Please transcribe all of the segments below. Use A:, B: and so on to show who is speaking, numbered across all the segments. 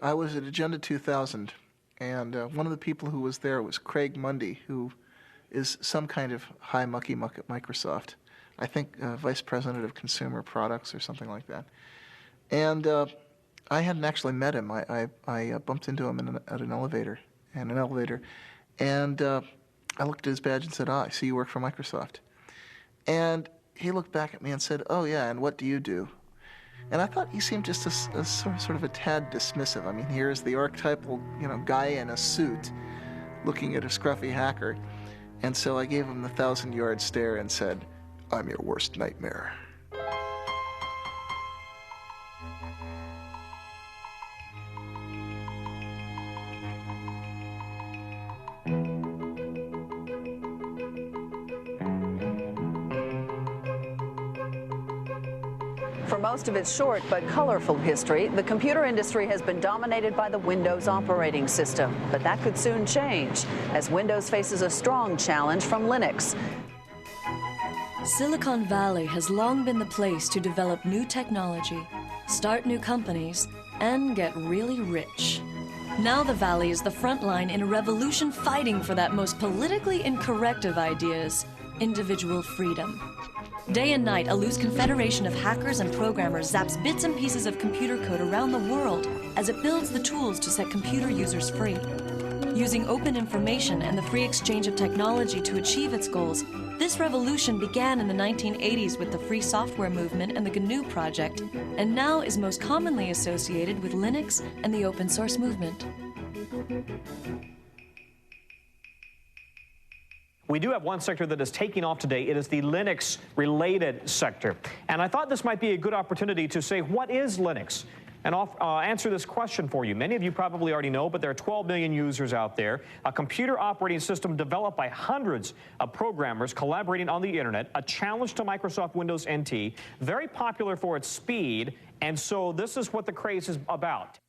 A: I was at Agenda 2000, and one of the people who was there was Craig Mundy, who is some kind of high mucky muck at Microsoft. I think Vice President of Consumer Products or something like that. And I hadn't actually met him. I bumped into him at an elevator, and I looked at his badge and said, I see you work for Microsoft. And he looked back at me and said, oh yeah, and what do you do? And I thought he seemed just a sort of a tad dismissive. I mean, here's the archetypal, guy in a suit looking at a scruffy hacker. And so I gave him the 1,000-yard stare and said, I'm your worst nightmare.
B: For most of its short but colorful history, the computer industry has been dominated by the Windows operating system. But that could soon change, as Windows faces a strong challenge from Linux.
C: Silicon Valley has long been the place to develop new technology, start new companies, and get really rich. Now the Valley is the front line in a revolution fighting for that most politically incorrect of ideas, individual freedom. Day and night, a loose confederation of hackers and programmers zaps bits and pieces of computer code around the world as it builds the tools to set computer users free. Using open information and the free exchange of technology to achieve its goals, this revolution began in the 1980s with the free software movement and the GNU project, and now is most commonly associated with Linux and the open source movement.
D: We do have one sector that is taking off today. It is the Linux-related sector. And I thought this might be a good opportunity to say, what is Linux? And I'll answer this question for you. Many of you probably already know, but there are 12 million users out there. A computer operating system developed by hundreds of programmers collaborating on the internet, a challenge to Microsoft Windows NT, very popular for its speed, and so this is what the craze is about.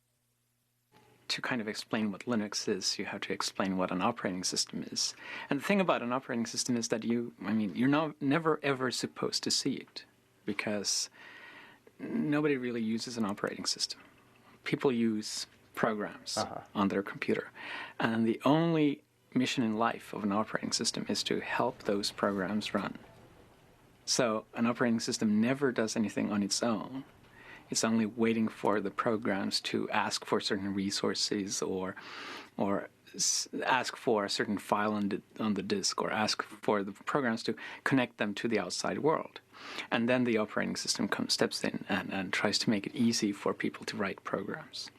E: To kind of explain what Linux is, you have to explain what an operating system is. And the thing about an operating system is that you're never ever supposed to see it, because nobody really uses an operating system. People use programs on their computer. And the only mission in life of an operating system is to help those programs run. So an operating system never does anything on its own. It's only waiting for the programs to ask for certain resources or ask for a certain file on the disk, or ask for the programs to connect them to the outside world. And then the operating system steps in and tries to make it easy for people to write programs.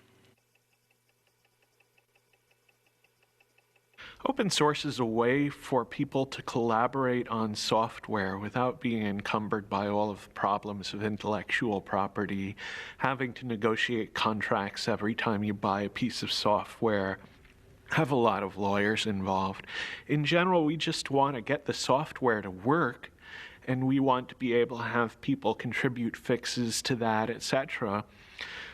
F: Open source is a way for people to collaborate on software without being encumbered by all of the problems of intellectual property, having to negotiate contracts every time you buy a piece of software, have a lot of lawyers involved. In general, we just want to get the software to work, and we want to be able to have people contribute fixes to that, etc.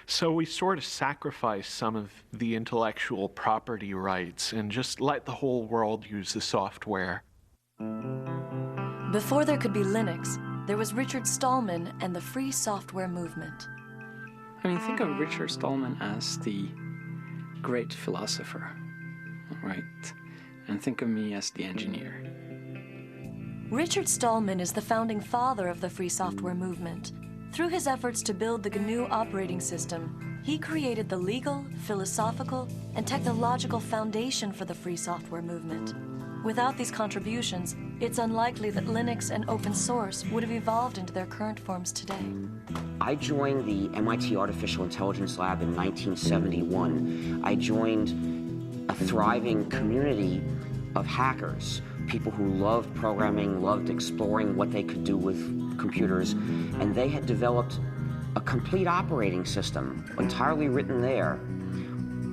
F: So we sort of sacrifice some of the intellectual property rights and just let the whole world use the software.
C: Before there could be Linux, there was Richard Stallman and the free software movement.
E: I mean, think of Richard Stallman as the great philosopher, right? And think of me as the engineer.
C: Richard Stallman is the founding father of the free software movement. Through his efforts to build the GNU operating system, he created the legal, philosophical, and technological foundation for the free software movement. Without these contributions, it's unlikely that Linux and open source would have evolved into their current forms today.
G: I joined the MIT Artificial Intelligence Lab in 1971. I joined a thriving community of hackers, people who loved programming, loved exploring what they could do with computers, and they had developed a complete operating system, entirely written there.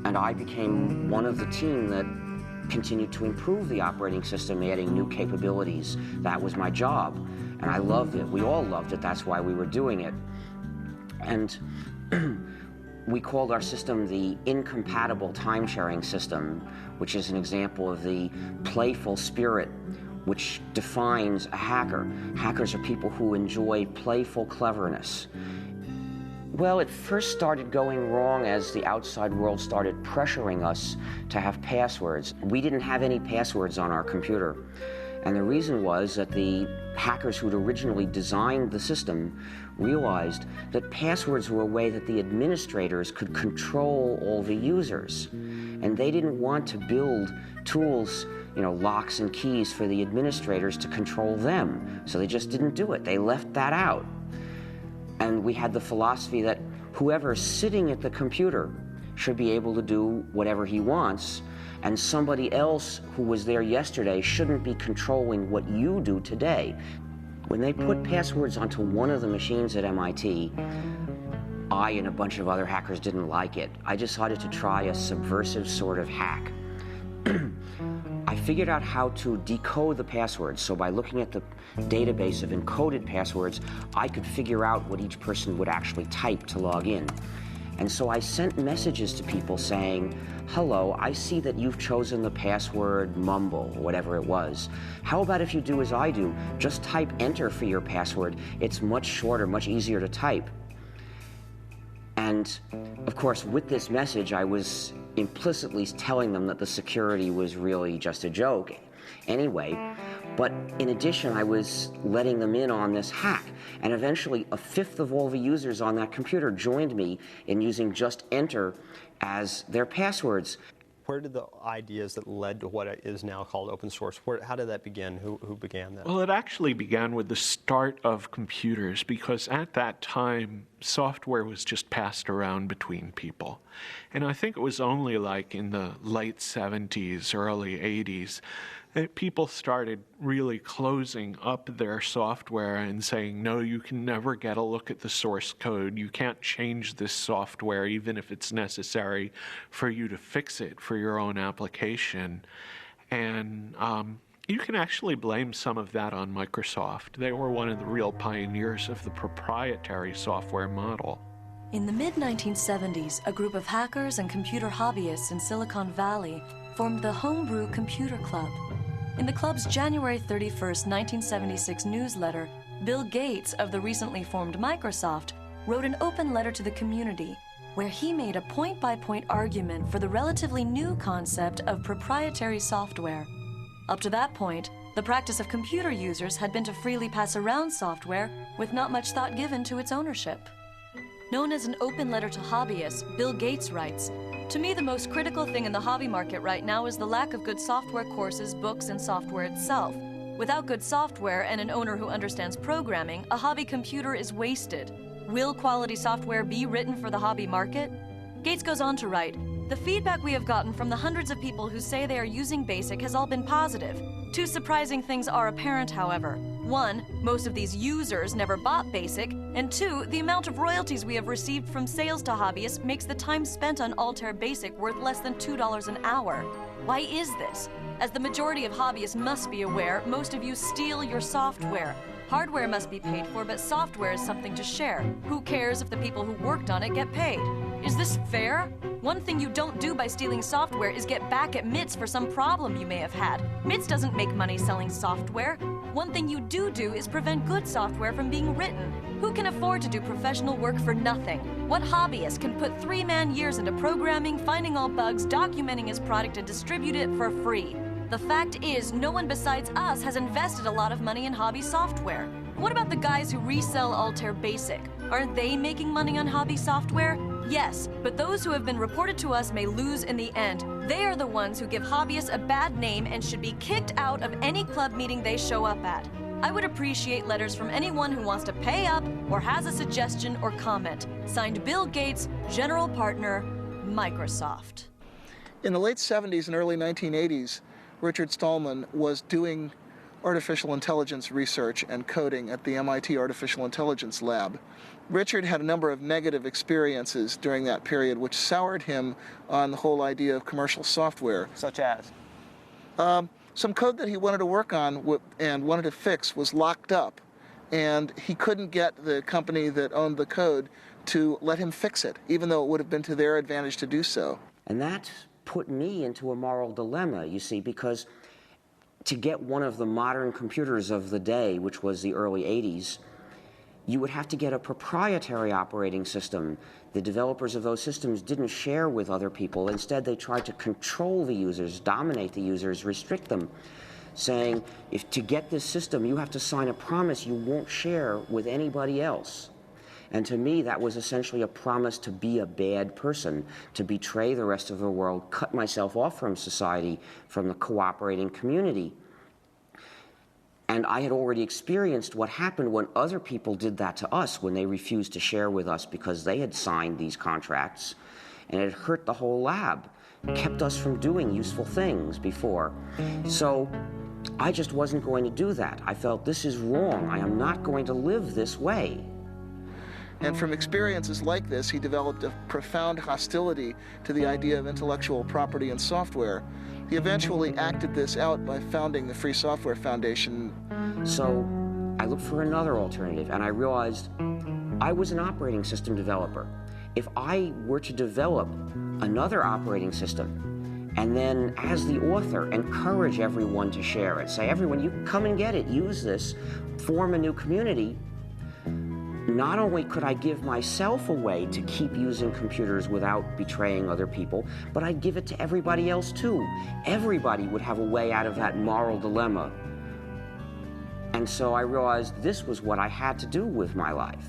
G: And I became one of the team that continued to improve the operating system, adding new capabilities. That was my job, and I loved it. We all loved it. That's why we were doing it. And we called our system the incompatible time-sharing system, which is an example of the playful spirit which defines a hacker. Hackers are people who enjoy playful cleverness. Well, it first started going wrong as the outside world started pressuring us to have passwords. We didn't have any passwords on our computer. And the reason was that the hackers who'd originally designed the system realized that passwords were a way that the administrators could control all the users. And they didn't want to build tools, locks and keys for the administrators to control them. So they just didn't do it. They left that out. And we had the philosophy that whoever's sitting at the computer should be able to do whatever he wants, and somebody else who was there yesterday shouldn't be controlling what you do today. When they put passwords onto one of the machines at MIT, I and a bunch of other hackers didn't like it. I decided to try a subversive sort of hack. I figured out how to decode the passwords, so by looking at the database of encoded passwords, I could figure out what each person would actually type to log in. And so I sent messages to people saying, hello, I see that you've chosen the password mumble, or whatever it was. How about if you do as I do, just type enter for your password. It's much shorter, much easier to type. And of course, with this message, I was implicitly telling them that the security was really just a joke anyway. But in addition, I was letting them in on this hack. And eventually, a fifth of all the users on that computer joined me in using just enter as their passwords.
H: Where did the ideas that led to what is now called open source, how did that begin? Who began that?
F: Well, it actually began with the start of computers, because at that time, software was just passed around between people. And I think it was only like in the late 70s, early 80s, that people started really closing up their software and saying, no, you can never get a look at the source code. You can't change this software, even if it's necessary for you to fix it for your own application. And you can actually blame some of that on Microsoft. They were one of the real pioneers of the proprietary software model.
C: In the mid-1970s, a group of hackers and computer hobbyists in Silicon Valley formed the Homebrew Computer Club. In the club's January 31st, 1976 newsletter, Bill Gates of the recently formed Microsoft wrote an open letter to the community where he made a point-by-point argument for the relatively new concept of proprietary software. Up to that point, the practice of computer users had been to freely pass around software with not much thought given to its ownership. Known as an open letter to hobbyists, Bill Gates writes, "To me, the most critical thing in the hobby market right now is the lack of good software courses, books, and software itself. Without good software and an owner who understands programming, a hobby computer is wasted. Will quality software be written for the hobby market?" Gates goes on to write, "The feedback we have gotten from the hundreds of people who say they are using BASIC has all been positive. Two surprising things are apparent, however. One, most of these users never bought BASIC, and two, the amount of royalties we have received from sales to hobbyists makes the time spent on Altair BASIC worth less than $2 an hour. Why is this? As the majority of hobbyists must be aware, most of you steal your software. Hardware must be paid for, but software is something to share. Who cares if the people who worked on it get paid? Is this fair? One thing you don't do by stealing software is get back at MITS for some problem you may have had. MITS doesn't make money selling software. One thing you do is prevent good software from being written. Who can afford to do professional work for nothing? What hobbyist can put 3-man years into programming, finding all bugs, documenting his product, and distribute it for free? The fact is, no one besides us has invested a lot of money in hobby software. What about the guys who resell Altair BASIC? Aren't they making money on hobby software? Yes, but those who have been reported to us may lose in the end. They are the ones who give hobbyists a bad name and should be kicked out of any club meeting they show up at. I would appreciate letters from anyone who wants to pay up or has a suggestion or comment. Signed, Bill Gates, General Partner, Microsoft."
A: In the late 70s and early 1980s, Richard Stallman was doing artificial intelligence research and coding at the MIT Artificial Intelligence Lab. Richard had a number of negative experiences during that period which soured him on the whole idea of commercial software.
H: Such as?
A: Some code that he wanted to work on and wanted to fix was locked up, and he couldn't get the company that owned the code to let him fix it, even though it would have been to their advantage to do so.
G: And that put me into a moral dilemma, you see, because to get one of the modern computers of the day, which was the early 80s, you would have to get a proprietary operating system. The developers of those systems didn't share with other people. Instead, they tried to control the users, dominate the users, restrict them, saying, if to get this system, you have to sign a promise you won't share with anybody else. And to me, that was essentially a promise to be a bad person, to betray the rest of the world, cut myself off from society, from the cooperating community. And I had already experienced what happened when other people did that to us, when they refused to share with us because they had signed these contracts, and it hurt the whole lab, kept us from doing useful things before. So I just wasn't going to do that. I felt, this is wrong. I am not going to live this way.
A: And from experiences like this, he developed a profound hostility to the idea of intellectual property in software. He eventually acted this out by founding the Free Software Foundation.
G: So I looked for another alternative, and I realized I was an operating system developer. If I were to develop another operating system, and then as the author, encourage everyone to share it, say, everyone, you come and get it, use this, form a new community, not only could I give myself a way to keep using computers without betraying other people, but I'd give it to everybody else too. Everybody would have a way out of that moral dilemma. And so I realized this was what I had to do with my life.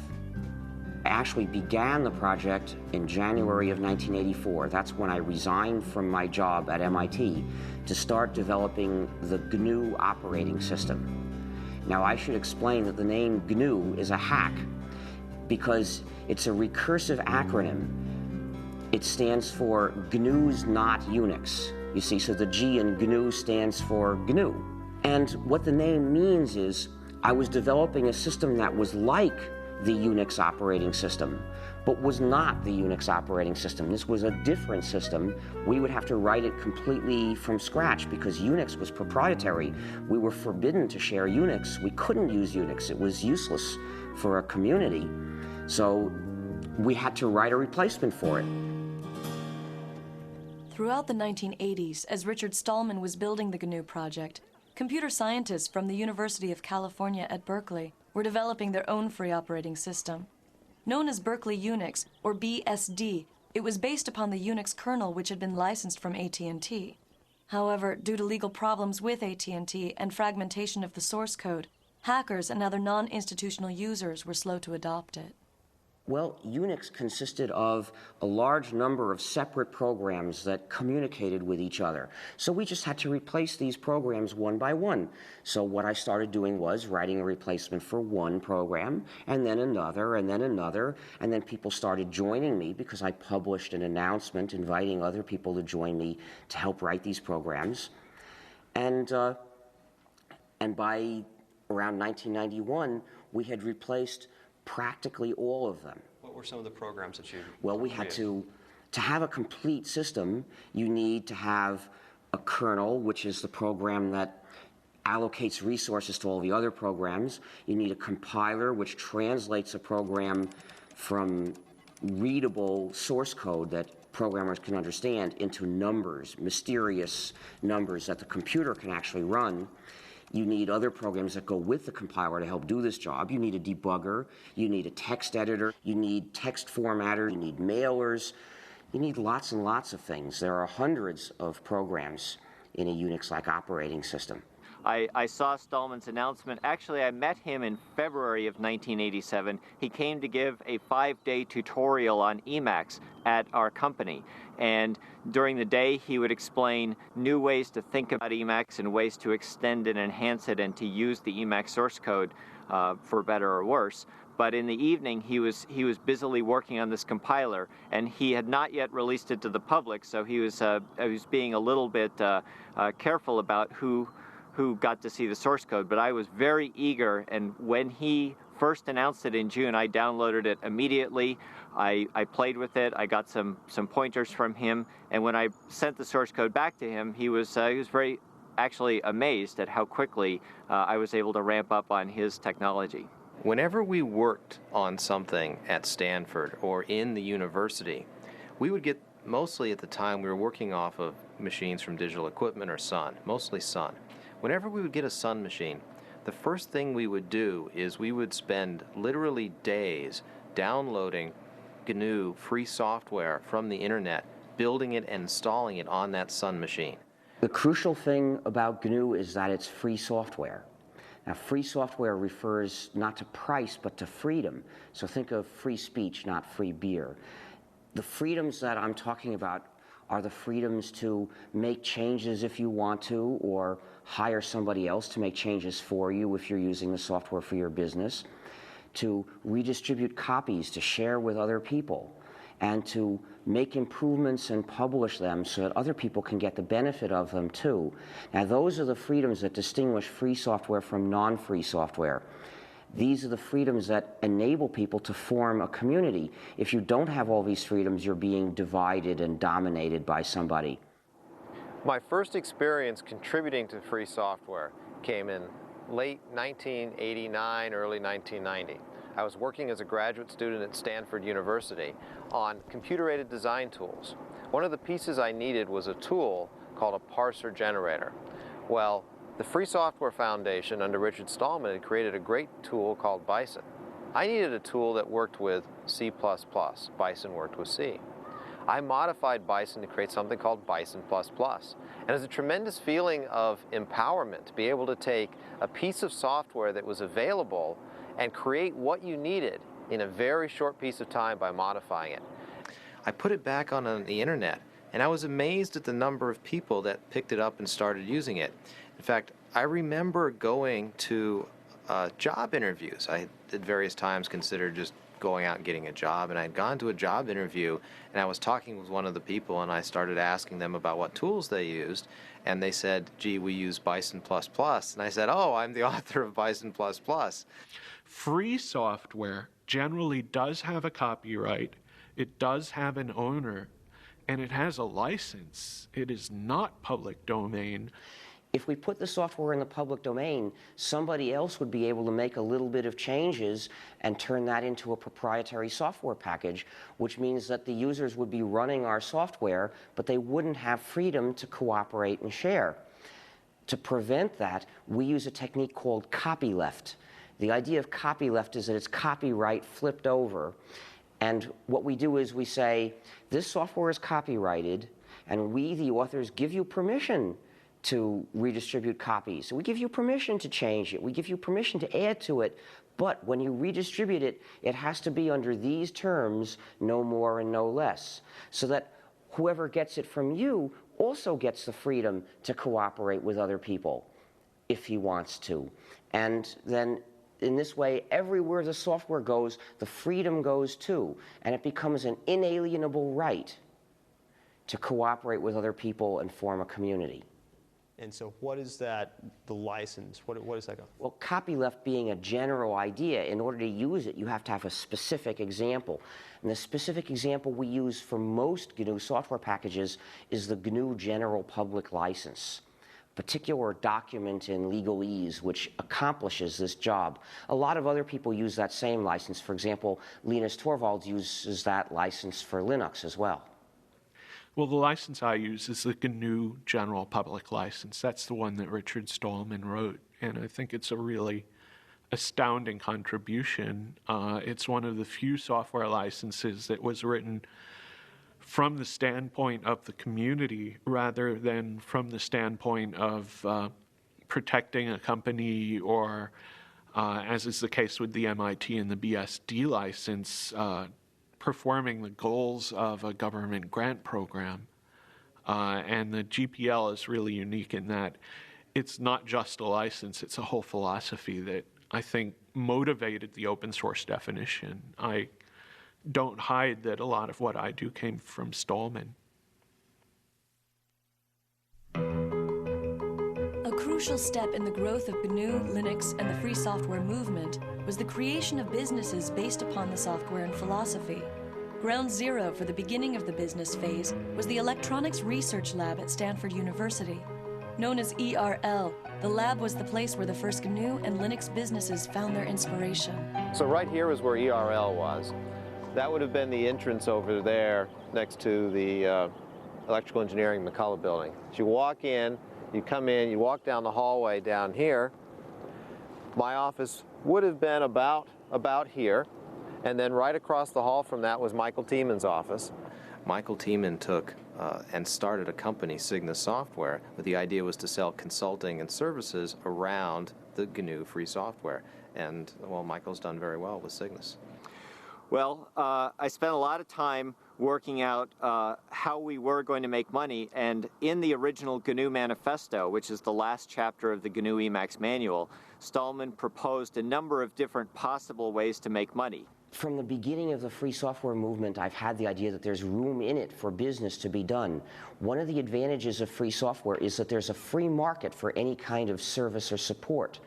G: I actually began the project in January of 1984. That's when I resigned from my job at MIT to start developing the GNU operating system. Now, I should explain that the name GNU is a hack, because it's a recursive acronym. It stands for GNU's not Unix. You see, so the G in GNU stands for GNU. And what the name means is I was developing a system that was like the Unix operating system, but was not the Unix operating system. This was a different system. We would have to write it completely from scratch because Unix was proprietary. We were forbidden to share Unix. We couldn't use Unix. It was useless for a community. So we had to write a replacement for it.
C: Throughout the 1980s, as Richard Stallman was building the GNU project, computer scientists from the University of California at Berkeley were developing their own free operating system. Known as Berkeley Unix, or BSD, it was based upon the Unix kernel which had been licensed from AT&T. However, due to legal problems with AT&T and fragmentation of the source code, hackers and other non-institutional users were slow to adopt it.
G: Well, Unix consisted of a large number of separate programs that communicated with each other. So we just had to replace these programs one by one. So what I started doing was writing a replacement for one program, and then another, and then another, and then people started joining me because I published an announcement inviting other people to join me to help write these programs. And by around 1991, we had replaced practically all of them.
H: What were some of the programs that you
G: Well, we had to have a complete system, you need to have a kernel, which is the program that allocates resources to all the other programs. You need a compiler, which translates a program from readable source code that programmers can understand into numbers, mysterious numbers that the computer can actually run. You need other programs that go with the compiler to help do this job. You need a debugger, you need a text editor, you need text formatter, you need mailers, you need lots and lots of things. There are hundreds of programs in a Unix-like operating system.
I: I saw Stallman's announcement. Actually, I met him in February of 1987. He came to give a 5-day tutorial on Emacs at our company. And during the day, he would explain new ways to think about Emacs and ways to extend and enhance it and to use the Emacs source code for better or worse. But in the evening, he was busily working on this compiler, and he had not yet released it to the public, so he was being a little bit careful about who got to see the source code. But I was very eager, and when he first announced it in June, I downloaded it immediately. I played with it. I got some pointers from him, and when I sent the source code back to him, he was very actually amazed at how quickly I was able to ramp up on his technology.
J: Whenever we worked on something at Stanford or in the university, we would get, mostly at the time we were working off of machines from Digital Equipment or Sun, mostly Sun. Whenever we would get a Sun machine, the first thing we would do is we would spend literally days downloading GNU free software from the internet, building it and installing it on that Sun machine.
G: The crucial thing about GNU is that it's free software. Now, free software refers not to price, but to freedom. So think of free speech, not free beer. The freedoms that I'm talking about are the freedoms to make changes if you want to, or hire somebody else to make changes for you if you're using the software for your business, to redistribute copies, to share with other people, and to make improvements and publish them so that other people can get the benefit of them too. Now, those are the freedoms that distinguish free software from non-free software. These are the freedoms that enable people to form a community. If you don't have all these freedoms, you're being divided and dominated by somebody.
J: My first experience contributing to free software came in late 1989, early 1990. I was working as a graduate student at Stanford University on computer-aided design tools. One of the pieces I needed was a tool called a parser generator. Well, the Free Software Foundation under Richard Stallman had created a great tool called Bison. I needed a tool that worked with C++. Bison worked with C. I modified Bison to create something called Bison++. And it was a tremendous feeling of empowerment to be able to take a piece of software that was available and create what you needed in a very short piece of time by modifying it. I put it back on the internet, and I was amazed at the number of people that picked it up and started using it. In fact, I remember going to job interviews. I at various times considered just going out and getting a job, and I had gone to a job interview, and I was talking with one of the people, and I started asking them about what tools they used, and they said, gee, we use Bison++, and I said, oh, I'm the author of Bison++.
F: Free software generally does have a copyright, it does have an owner, and it has a license. It is not public domain.
G: If we put the software in the public domain, somebody else would be able to make a little bit of changes and turn that into a proprietary software package, which means that the users would be running our software, but they wouldn't have freedom to cooperate and share. To prevent that, we use a technique called copyleft. The idea of copyleft is that it's copyright flipped over. And what we do is we say, this software is copyrighted, and we, the authors, give you permission to redistribute copies. So we give you permission to change it. We give you permission to add to it. But when you redistribute it, it has to be under these terms, no more and no less, so that whoever gets it from you also gets the freedom to cooperate with other people if he wants to. And then in this way, everywhere the software goes, the freedom goes too, and it becomes an inalienable right to cooperate with other people and form a community.
H: And so what is that, the license? What does that go?
G: Well, copyleft being a general idea, in order to use it, you have to have a specific example. And the specific example we use for most GNU software packages is the GNU General Public License, particular document in legalese which accomplishes this job. A lot of other people use that same license. For example, Linus Torvalds uses that license for Linux as well.
F: Well, the license I use is the GNU General Public License. That's the one that Richard Stallman wrote, and I think it's a really astounding contribution. It's one of the few software licenses that was written from the standpoint of the community rather than from the standpoint of protecting a company or, as is the case with the MIT and the BSD license, performing the goals of a government grant program. And the GPL is really unique in that it's not just a license, it's a whole philosophy that I think motivated the open source definition. I don't hide that a lot of what I do came from Stallman.
C: A crucial step in the growth of GNU, Linux, and the free software movement was the creation of businesses based upon the software and philosophy. Ground zero for the beginning of the business phase was the Electronics Research Lab at Stanford University. Known as ERL, the lab was the place where the first GNU and Linux businesses found their inspiration.
J: So right here is where ERL was. That would have been the entrance over there next to the Electrical Engineering McCullough building. So you walk in, you come in, you walk down the hallway down here, My office would have been about here, and then right across the hall from that was Michael Tieman's office. Michael Tieman took and started a company, Cygnus Software, but the idea was to sell consulting and services around the GNU free software. And, well, Michael's done very well with Cygnus. Well, I spent a lot of time working out how we were going to make money, and in the original GNU Manifesto, which is the last chapter of the GNU Emacs manual, Stallman proposed a number of different possible ways to make money.
G: From the beginning of the free software movement, I've had the idea that there's room in it for business to be done. One of the advantages of free software is that there's a free market for any kind of service or support.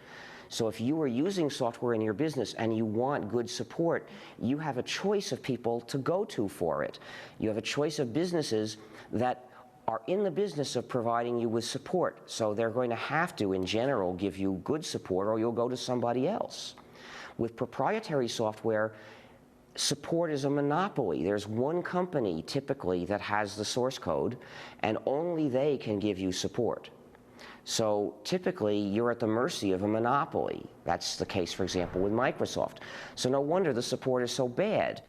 G: So if you are using software in your business and you want good support, you have a choice of people to go to for it. You have a choice of businesses that are in the business of providing you with support. So they're going to have to, in general, give you good support, or you'll go to somebody else. With proprietary software, support is a monopoly. There's one company, typically, that has the source code, and only they can give you support. So typically, you're at the mercy of a monopoly. That's the case, for example, with Microsoft. So no wonder the support is so bad.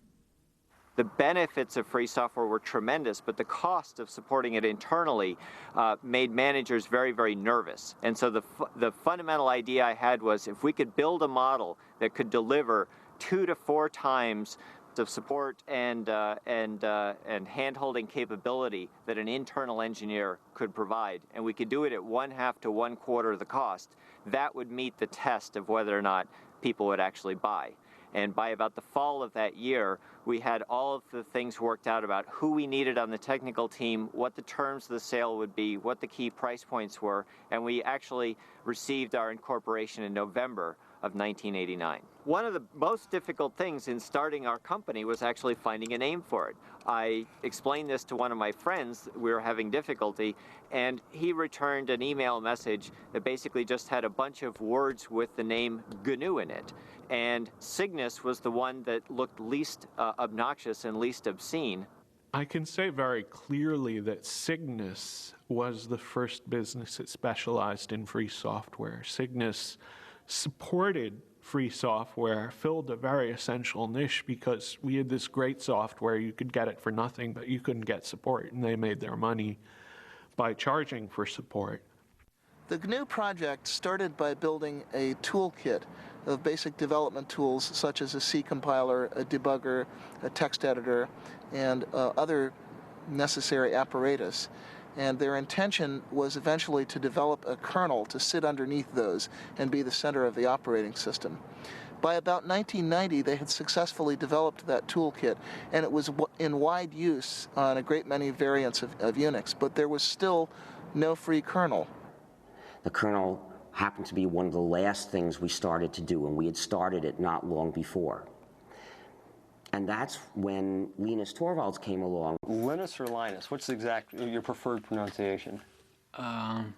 I: The benefits of free software were tremendous, but the cost of supporting it internally made managers very, very nervous. And so the fundamental idea I had was, if we could build a model that could deliver 2 to 4 times of support and hand-holding capability that an internal engineer could provide, and we could do it at 1/2 to 1/4 the cost, that would meet the test of whether or not people would actually buy. And by about the fall of that year, we had all of the things worked out about who we needed on the technical team, what the terms of the sale would be, what the key price points were, and we actually received our incorporation in November of 1989. One of the most difficult things in starting our company was actually finding a name for it. I explained this to one of my friends. We were having difficulty, and he returned an email message that basically just had a bunch of words with the name GNU in it. And Cygnus was the one that looked least obnoxious and least obscene.
F: I can say very clearly that Cygnus was the first business that specialized in free software. Cygnus supported free software, filled a very essential niche because we had this great software. You could get it for nothing, but you couldn't get support, and they made their money by charging for support.
A: The GNU project started by building a toolkit of basic development tools such as a C compiler, a debugger, a text editor, and other necessary apparatus. And their intention was eventually to develop a kernel to sit underneath those and be the center of the operating system. By about 1990, they had successfully developed that toolkit, and it was in wide use on a great many variants of Unix, but there was still no free kernel.
G: The kernel happened to be one of the last things we started to do, and we had started it not long before. And that's when Linus Torvalds came along.
H: Linus or Linus? What's your preferred pronunciation?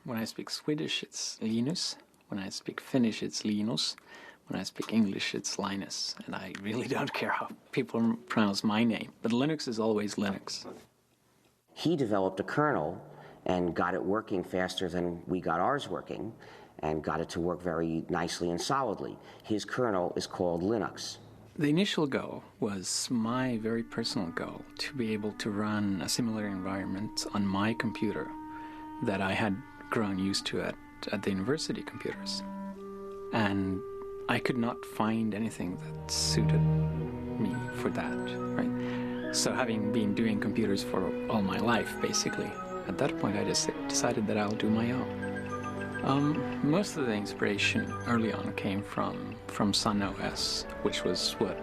E: When I speak Swedish, it's Linus. When I speak Finnish, it's Linus. When I speak English, it's Linus. And I really don't care how people pronounce my name. But Linux is always Linux.
G: He developed a kernel and got it working faster than we got ours working, and got it to work very nicely and solidly. His kernel is called Linux.
E: The initial goal was my very personal goal, to be able to run a similar environment on my computer that I had grown used to at the university computers. And I could not find anything that suited me for that, right? So having been doing computers for all my life, basically, at that point I just decided that I'll do my own. Most of the inspiration early on came from Sun OS, which was what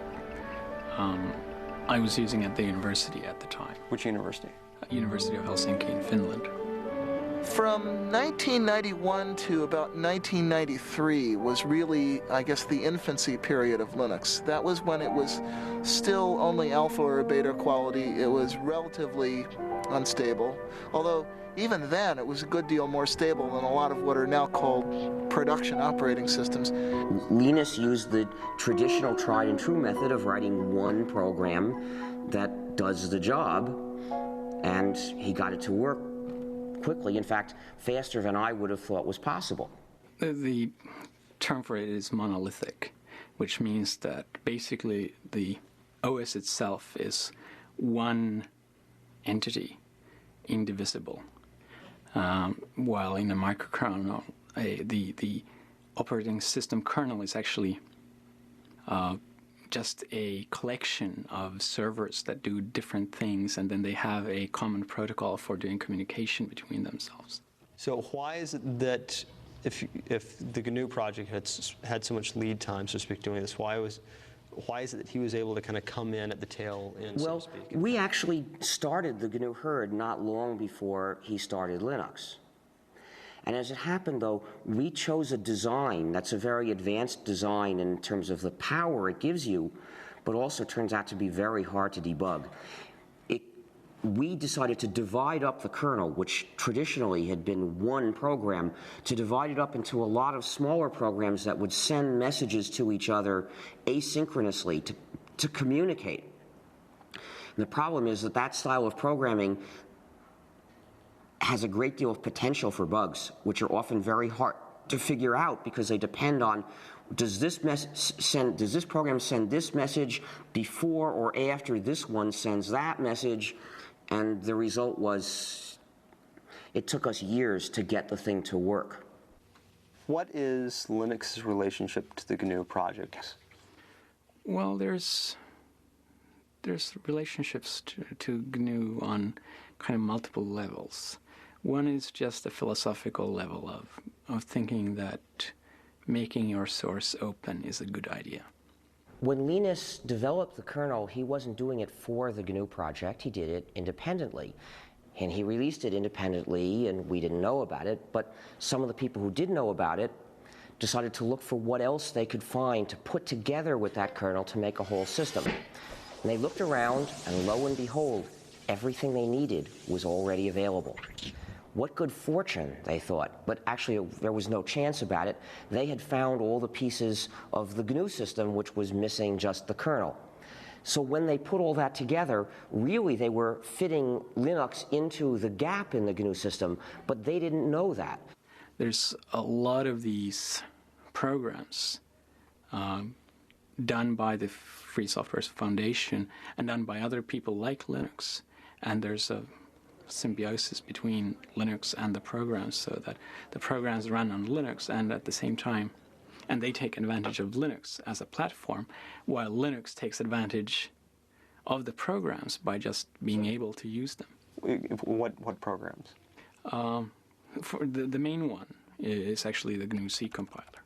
E: I was using at the university at the time.
H: Which university?
E: University of Helsinki in Finland.
A: From 1991 to about 1993 was really, I guess, the infancy period of Linux. That was when it was still only alpha or beta quality. It was relatively unstable, although even then it was a good deal more stable than a lot of what are now called production operating systems.
G: Linus used the traditional tried and true method of writing one program that does the job, and he got it to work quickly, in fact, faster than I would have thought was possible.
E: The term for it is monolithic, which means that basically the OS itself is one entity, indivisible, while in a microkernel, the operating system kernel is actually just a collection of servers that do different things, and then they have a common protocol for doing communication between themselves.
H: So why is it that if the GNU project had so much lead time, so to speak, doing this, why is it that he was able to kind of come in at the tail end, so to speak?
G: We actually started the GNU herd not long before he started Linux. And as it happened, though, we chose a design that's a very advanced design in terms of the power it gives you, but also turns out to be very hard to debug. We decided to divide up the kernel, which traditionally had been one program, to divide it up into a lot of smaller programs that would send messages to each other asynchronously to communicate. And the problem is that style of programming has a great deal of potential for bugs, which are often very hard to figure out because they depend on does this program send this message before or after this one sends that message, and the result was it took us years to get the thing to work.
H: What is Linux's relationship to the GNU project?
E: Well, there's relationships to GNU on kind of multiple levels. One is just a philosophical level of thinking that making your source open is a good idea.
G: When Linus developed the kernel, he wasn't doing it for the GNU project. He did it independently. And he released it independently, and we didn't know about it. But some of the people who did know about it decided to look for what else they could find to put together with that kernel to make a whole system. And they looked around, and lo and behold, everything they needed was already available. What good fortune, they thought, but actually there was no chance about it. They had found all the pieces of the GNU system, which was missing just the kernel. So when they put all that together, really they were fitting Linux into the gap in the GNU system, but they didn't know that.
E: There's a lot of these programs done by the Free Software Foundation and done by other people like Linux, and there's a symbiosis between Linux and the programs, so that the programs run on Linux and at the same time, and they take advantage of Linux as a platform, while Linux takes advantage of the programs by just being able to use them.
H: What programs?
E: For the main one is actually the GNU C compiler,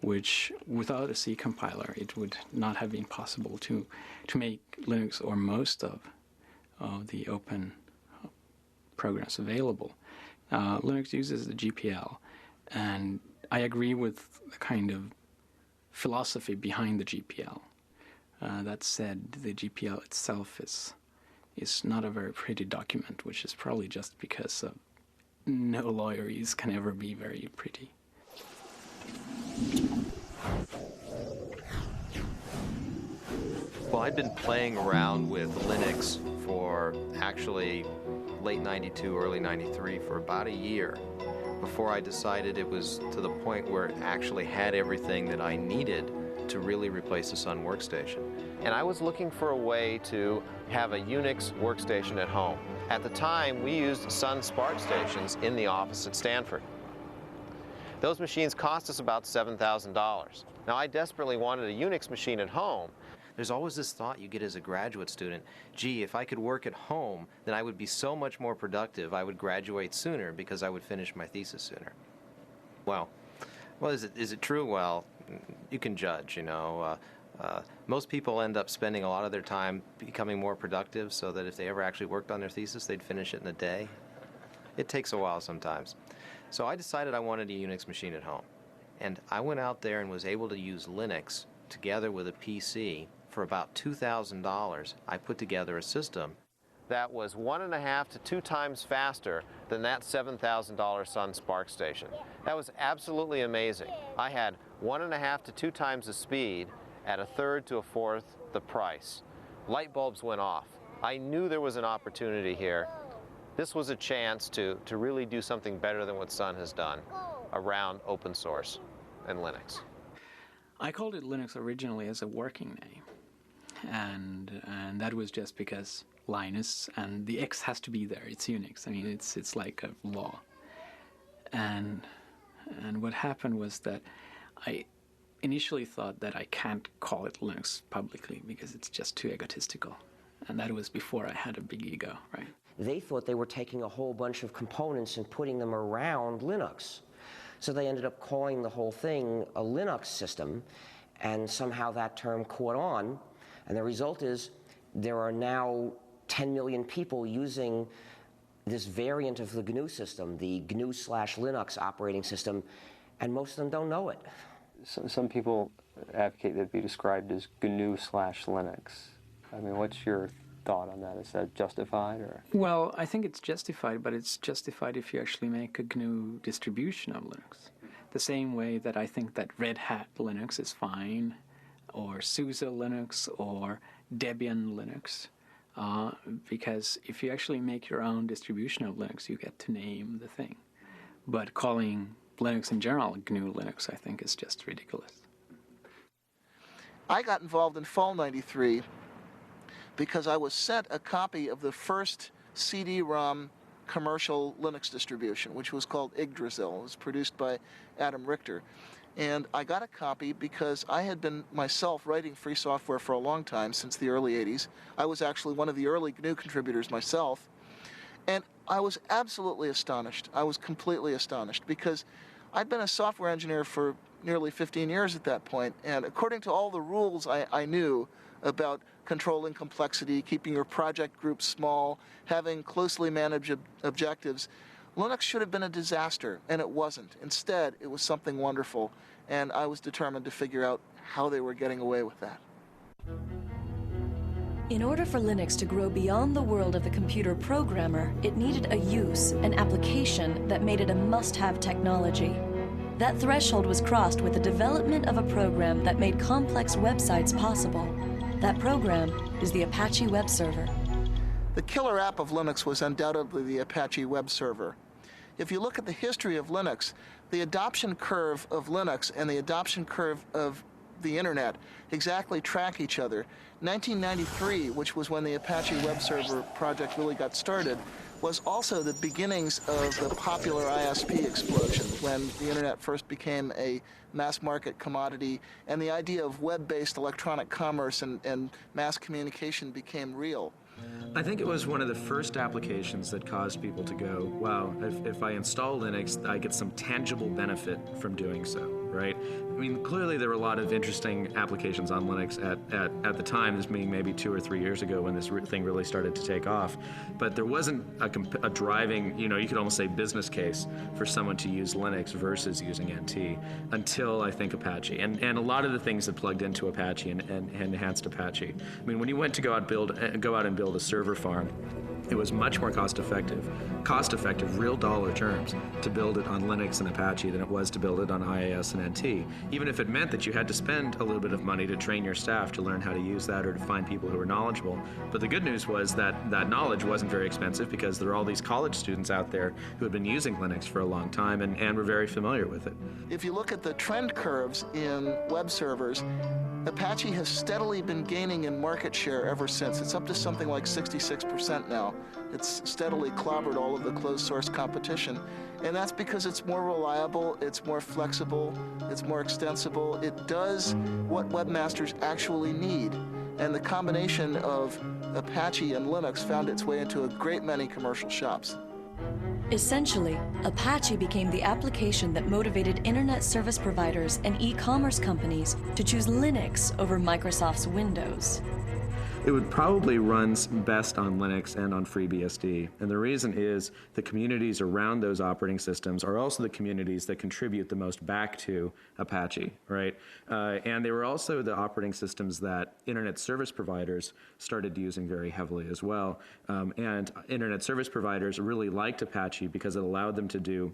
E: which without a C compiler it would not have been possible to make Linux or most of the open programs available. Linux uses the GPL, and I agree with the kind of philosophy behind the GPL. That said, the GPL itself is not a very pretty document, which is probably just because no lawyers can ever be very pretty.
J: Well, I'd been playing around with Linux for actually late 92, early 93 for about a year before I decided it was to the point where it actually had everything that I needed to really replace the Sun workstation. And I was looking for a way to have a Unix workstation at home. At the time, we used Sun SPARC stations in the office at Stanford. Those machines cost us about $7,000. Now, I desperately wanted a Unix machine at home. There's always this thought you get as a graduate student, gee, if I could work at home, then I would be so much more productive. I would graduate sooner because I would finish my thesis sooner. Well, is it true? Well, you can judge, you know. Most people end up spending a lot of their time becoming more productive so that if they ever actually worked on their thesis, they'd finish it in a day. It takes a while sometimes. So I decided I wanted a Unix machine at home. And I went out there and was able to use Linux together with a PC. For about $2,000, I put together a system that was 1.5 to 2 times faster than that $7,000 Sun SPARC station. That was absolutely amazing. I had 1.5 to 2 times the speed at 1/3 to 1/4 the price. Light bulbs went off. I knew there was an opportunity here. This was a chance to really do something better than what Sun has done around open source. and Linux?
E: I called it Linux originally as a working name, and that was just because Linus, and the X has to be there. It's Unix. I mean, it's like a law. And what happened was that I initially thought that I can't call it Linux publicly because it's just too egotistical, and that was before I had a big ego, right?
G: They thought they were taking a whole bunch of components and putting them around Linux. So they ended up calling the whole thing a Linux system, and somehow that term caught on, and the result is there are now 10 million people using this variant of the GNU system, the GNU/Linux operating system, and most of them don't know it.
K: Some people advocate that it be described as GNU/Linux. I mean, what's your thought on that? Is that justified, or?
E: Well, I think it's justified, but it's justified if you actually make a GNU distribution of Linux. The same way that I think that Red Hat Linux is fine, or SUSE Linux, or Debian Linux. Because if you actually make your own distribution of Linux, you get to name the thing. But calling Linux in general GNU Linux, I think, is just ridiculous.
A: I got involved in fall '93 because I was sent a copy of the first CD-ROM commercial Linux distribution, which was called Yggdrasil. It was produced by Adam Richter. And I got a copy because I had been myself writing free software for a long time, since the early 80s. I was actually one of the early GNU contributors myself. And I was absolutely astonished. I was completely astonished because I'd been a software engineer for nearly 15 years at that point. And according to all the rules I knew about controlling complexity, keeping your project groups small, having closely managed objectives, Linux should have been a disaster, and it wasn't. Instead, it was something wonderful, and I was determined to figure out how they were getting away with that.
C: In order for Linux to grow beyond the world of the computer programmer, it needed a use, an application that made it a must-have technology. That threshold was crossed with the development of a program that made complex websites possible. That program is the Apache web server.
A: The killer app of Linux was undoubtedly the Apache web server. If you look at the history of Linux, the adoption curve of Linux and the adoption curve of the internet exactly track each other. 1993, which was when the Apache web server project really got started, was also the beginnings of the popular ISP explosion, when the internet first became a mass market commodity and the idea of web-based electronic commerce and mass communication became real.
L: I think it was one of the first applications that caused people to go, wow, if I install Linux, I get some tangible benefit from doing so, right? I mean, clearly there were a lot of interesting applications on Linux at the time, this being maybe 2 or 3 years ago when this thing really started to take off. But there wasn't a driving, you could almost say business case for someone to use Linux versus using NT until, I think, Apache. And a lot of the things that plugged into Apache and enhanced Apache. I mean, when you went to go out and build a server farm, it was much more cost effective, real dollar terms, to build it on Linux and Apache than it was to build it on IIS and NT, even if it meant that you had to spend a little bit of money to train your staff to learn how to use that or to find people who were knowledgeable. But the good news was that that knowledge wasn't very expensive because there are all these college students out there who had been using Linux for a long time and were very familiar with it.
A: If you look at the trend curves in web servers, Apache has steadily been gaining in market share ever since. It's up to something like 66% now. It's steadily clobbered all of the closed source competition. And that's because it's more reliable, it's more flexible, it's more extensible. It does what webmasters actually need. And the combination of Apache and Linux found its way into a great many commercial shops.
C: Essentially, Apache became the application that motivated internet service providers and e-commerce companies to choose Linux over Microsoft's Windows.
L: It would probably run best on Linux and on FreeBSD. And the reason is the communities around those operating systems are also the communities that contribute the most back to Apache, right? And they were also the operating systems that internet service providers started using very heavily as well. And internet service providers really liked Apache because it allowed them to do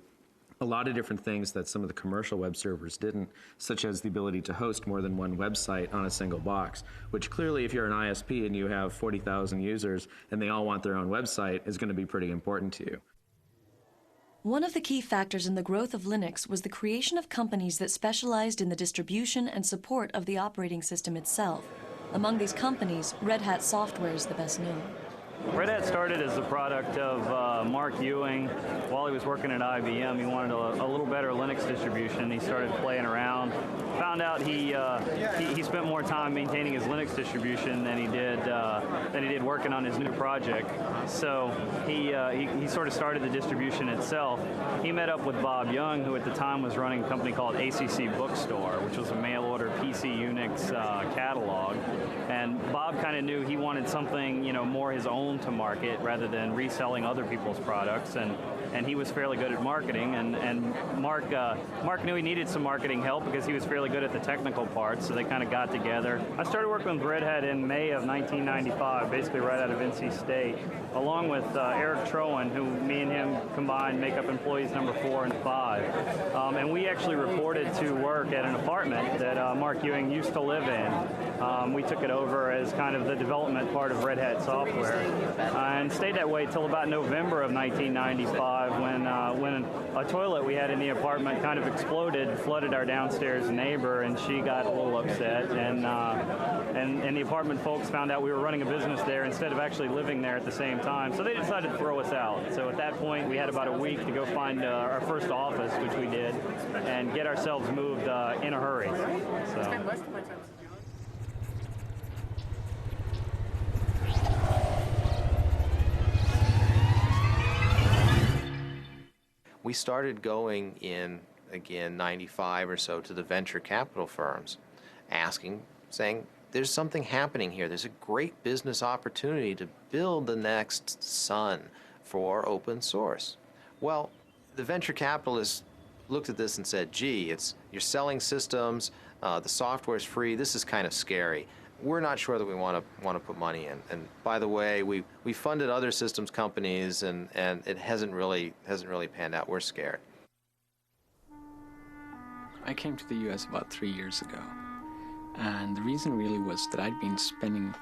L: a lot of different things that some of the commercial web servers didn't, such as the ability to host more than one website on a single box, which clearly if you're an ISP and you have 40,000 users and they all want their own website is going to be pretty important to you.
C: One of the key factors in the growth of Linux was the creation of companies that specialized in the distribution and support of the operating system itself. Among these companies, Red Hat Software is the best known.
M: Red Hat started as a product of Mark Ewing. While he was working at IBM, he wanted a little better Linux distribution. He started playing around. Found out he spent more time maintaining his Linux distribution than he did working on his new project. So he sort of started the distribution itself. He met up with Bob Young, who at the time was running a company called ACC Bookstore, which was a mail-order PC Unix catalog. And Bob kind of knew he wanted something, more his own to market rather than reselling other people's products. And he was fairly good at marketing. And Mark knew he needed some marketing help because he was fairly good at the technical parts. So they kind of got together. I started working with Red Hat in May of 1995, basically right out of NC State, along with Eric Trowan, who me and him combined make up employees number 4 and 5. And we actually reported to work at an apartment that Mark Ewing used to live in. We took it over as kind of the development part of Red Hat Software, and stayed that way till about November of 1995 when a toilet we had in the apartment kind of exploded, flooded our downstairs neighbor, and she got a little upset, and the apartment folks found out we were running a business there instead of actually living there at the same time, so they decided to throw us out. So at that point, we had about a week to go find our first office, which we did, and get ourselves moved in a hurry. So.
J: We started going in, again, 95 or so to the venture capital firms, saying, there's something happening here. There's a great business opportunity to build the next Sun for open source. Well, the venture capitalists looked at this and said, gee, you're selling systems, the software's free, this is kind of scary. We're not sure that we want to put money in. And by the way, we funded other systems companies, and it hasn't really panned out. We're scared.
E: I came to the U.S. about 3 years ago, and the reason really was that I'd been spending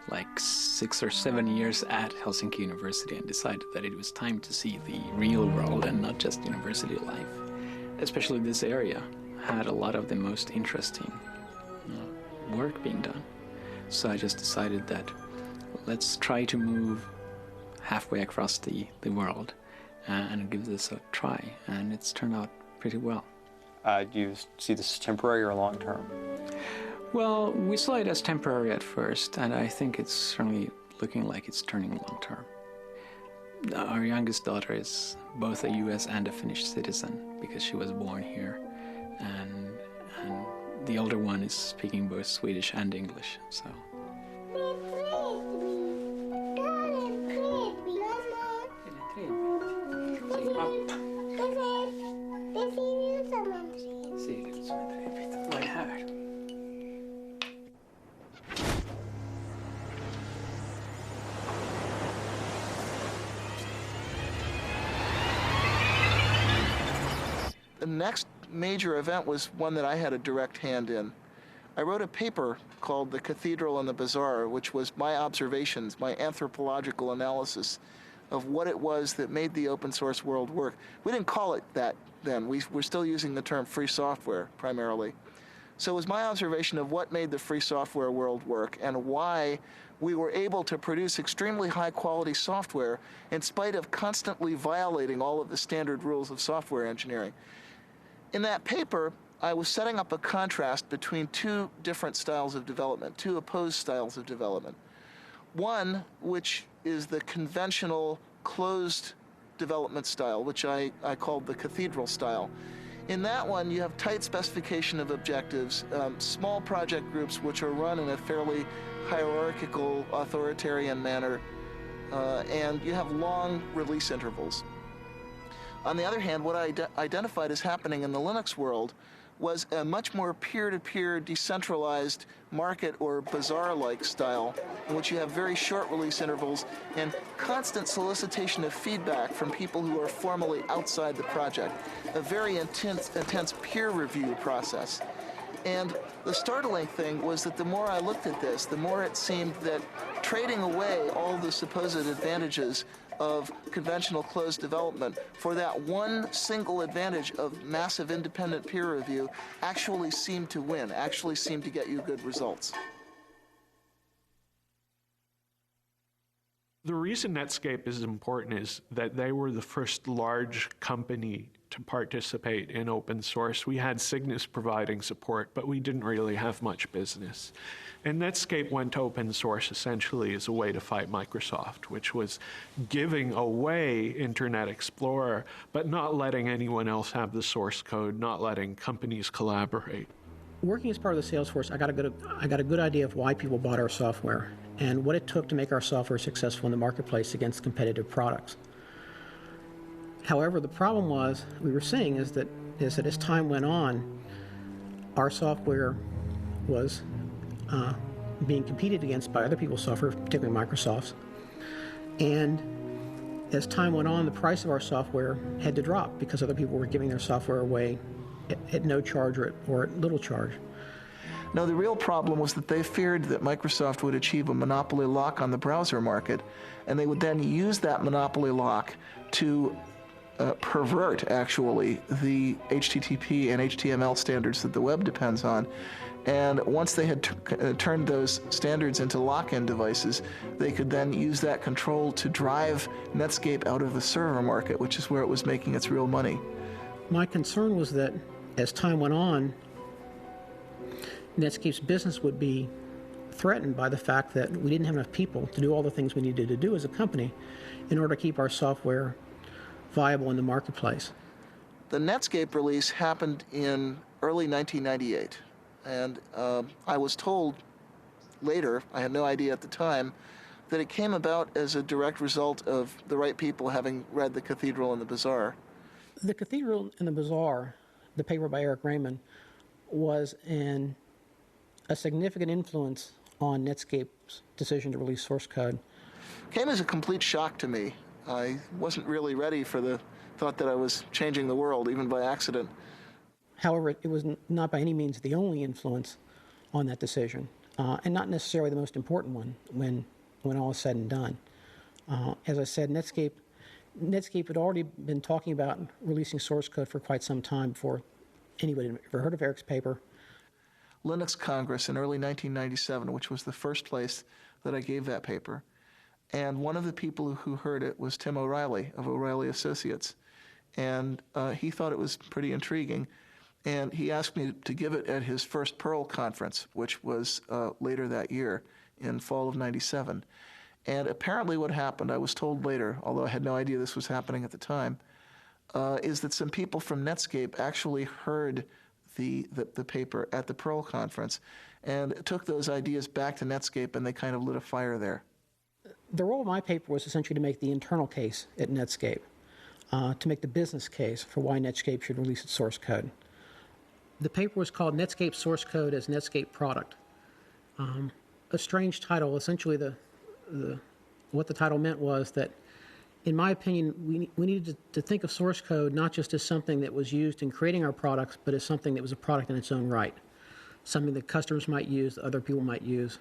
E: like 6 or 7 years at Helsinki University and decided that it was time to see the real world and not just university life. Especially this area had a lot of the most interesting work being done. So I just decided that let's try to move halfway across the world and give this a try, and it's turned out pretty well.
K: Do you see this as temporary or long-term?
E: Well, we saw it as temporary at first, and I think it's certainly looking like it's turning long-term. Our youngest daughter is both a US and a Finnish citizen because she was born here, and the older one is speaking both Swedish and English, so.
A: The next major event was one that I had a direct hand in. I wrote a paper called The Cathedral and the Bazaar, which was my observations, my anthropological analysis of what it was that made the open source world work. We didn't call it that then. We're still using the term free software primarily. So it was my observation of what made the free software world work and why we were able to produce extremely high quality software in spite of constantly violating all of the standard rules of software engineering. In that paper, I was setting up a contrast between two different styles of development, two opposed styles of development. One, which is the conventional closed development style, which I called the cathedral style. In that one, you have tight specification of objectives, small project groups which are run in a fairly hierarchical, authoritarian manner, and you have long release intervals. On the other hand, what I identified as happening in the Linux world was a much more peer-to-peer, decentralized market or bazaar-like style in which you have very short release intervals and constant solicitation of feedback from people who are formally outside the project, a very intense peer review process. And the startling thing was that the more I looked at this, the more it seemed that trading away all the supposed advantages of conventional closed development for that one single advantage of massive independent peer review actually seemed to win, actually seemed to get you good results.
F: The reason Netscape is important is that they were the first large company to participate in open source. We had Cygnus providing support, but we didn't really have much business. And Netscape went open source essentially as a way to fight Microsoft, which was giving away Internet Explorer, but not letting anyone else have the source code, not letting companies collaborate.
N: Working as part of the sales force, I got a good idea of why people bought our software and what it took to make our software successful in the marketplace against competitive products. However, the problem we were seeing is that as time went on, our software was being competed against by other people's software, particularly Microsoft's. And as time went on, the price of our software had to drop because other people were giving their software away at no charge or at little charge.
A: No, the real problem was that they feared that Microsoft would achieve a monopoly lock on the browser market, and they would then use that monopoly lock to pervert, actually, the HTTP and HTML standards that the web depends on. And once they had turned those standards into lock-in devices, they could then use that control to drive Netscape out of the server market, which is where it was making its real money.
N: My concern was that as time went on, Netscape's business would be threatened by the fact that we didn't have enough people to do all the things we needed to do as a company in order to keep our software viable in the marketplace.
A: The Netscape release happened in early 1998, and I was told later, I had no idea at the time, that it came about as a direct result of the right people having read The Cathedral and the Bazaar.
N: The Cathedral and the Bazaar, the paper by Eric Raymond, was a significant influence on Netscape's decision to release source code.
A: Came as a complete shock to me. I wasn't really ready for the thought that I was changing the world, even by accident.
N: However, it was not by any means the only influence on that decision, and not necessarily the most important one when all is said and done. As I said, Netscape had already been talking about releasing source code for quite some time before anybody had ever heard of Eric's paper.
A: Linux Congress in early 1997, which was the first place that I gave that paper. And one of the people who heard it was Tim O'Reilly of O'Reilly Associates. And he thought it was pretty intriguing. And he asked me to give it at his first Perl conference, which was later that year in fall of 97. And apparently what happened, I was told later, although I had no idea this was happening at the time, is that some people from Netscape actually heard the paper at the Perl conference and took those ideas back to Netscape, and they kind of lit a fire there.
N: The role of my paper was essentially to make the internal case at Netscape, to make the business case for why Netscape should release its source code. The paper was called Netscape Source Code as Netscape Product. A strange title. Essentially, what the title meant was that, in my opinion, we needed to think of source code not just as something that was used in creating our products, but as something that was a product in its own right, something that customers might use, that other people might use.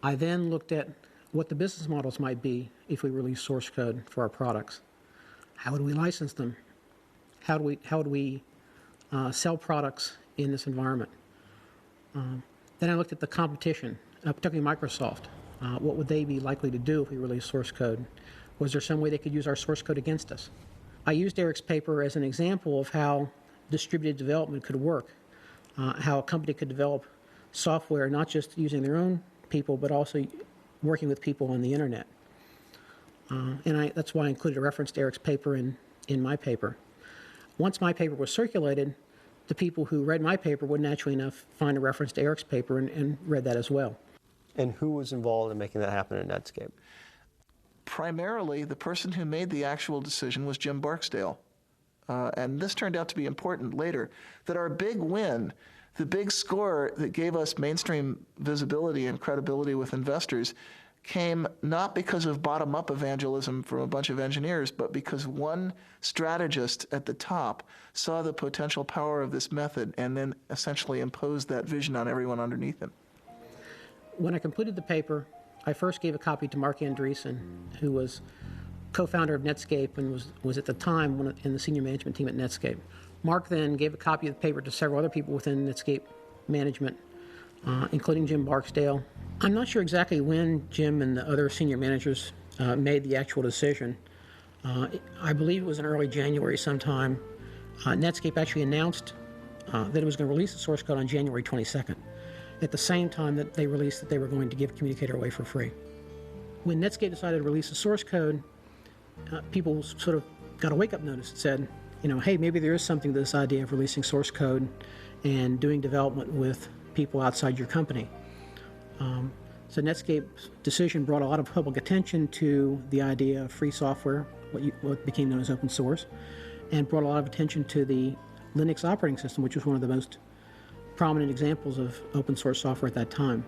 N: I then looked at what the business models might be if we release source code for our products. How would we license them? How would we sell products in this environment? Then I looked at the competition, particularly Microsoft. What would they be likely to do if we release source code? Was there some way they could use our source code against us? I used Eric's paper as an example of how distributed development could work, how a company could develop software not just using their own people, but also working with people on the internet. And that's why I included a reference to Eric's paper in my paper. Once my paper was circulated, the people who read my paper would naturally enough find a reference to Eric's paper and read that as well.
H: And who was involved in making that happen at Netscape?
A: Primarily, the person who made the actual decision was Jim Barksdale. And this turned out to be important later, that our big win, the big score that gave us mainstream visibility and credibility with investors, came not because of bottom-up evangelism from a bunch of engineers, but because one strategist at the top saw the potential power of this method and then essentially imposed that vision on everyone underneath him.
N: When I completed the paper, I first gave a copy to Mark Andreessen, who was co-founder of Netscape and was at the time in the senior management team at Netscape. Mark then gave a copy of the paper to several other people within Netscape management, including Jim Barksdale. I'm not sure exactly when Jim and the other senior managers made the actual decision. I believe it was in early January sometime. Netscape actually announced that it was going to release the source code on January 22nd, at the same time that they released that they were going to give Communicator away for free. When Netscape decided to release the source code, people sort of got a wake-up notice that said, hey, maybe there is something to this idea of releasing source code and doing development with people outside your company. So Netscape's decision brought a lot of public attention to the idea of free software, what became known as open source, and brought a lot of attention to the Linux operating system, which was one of the most prominent examples of open source software at that time.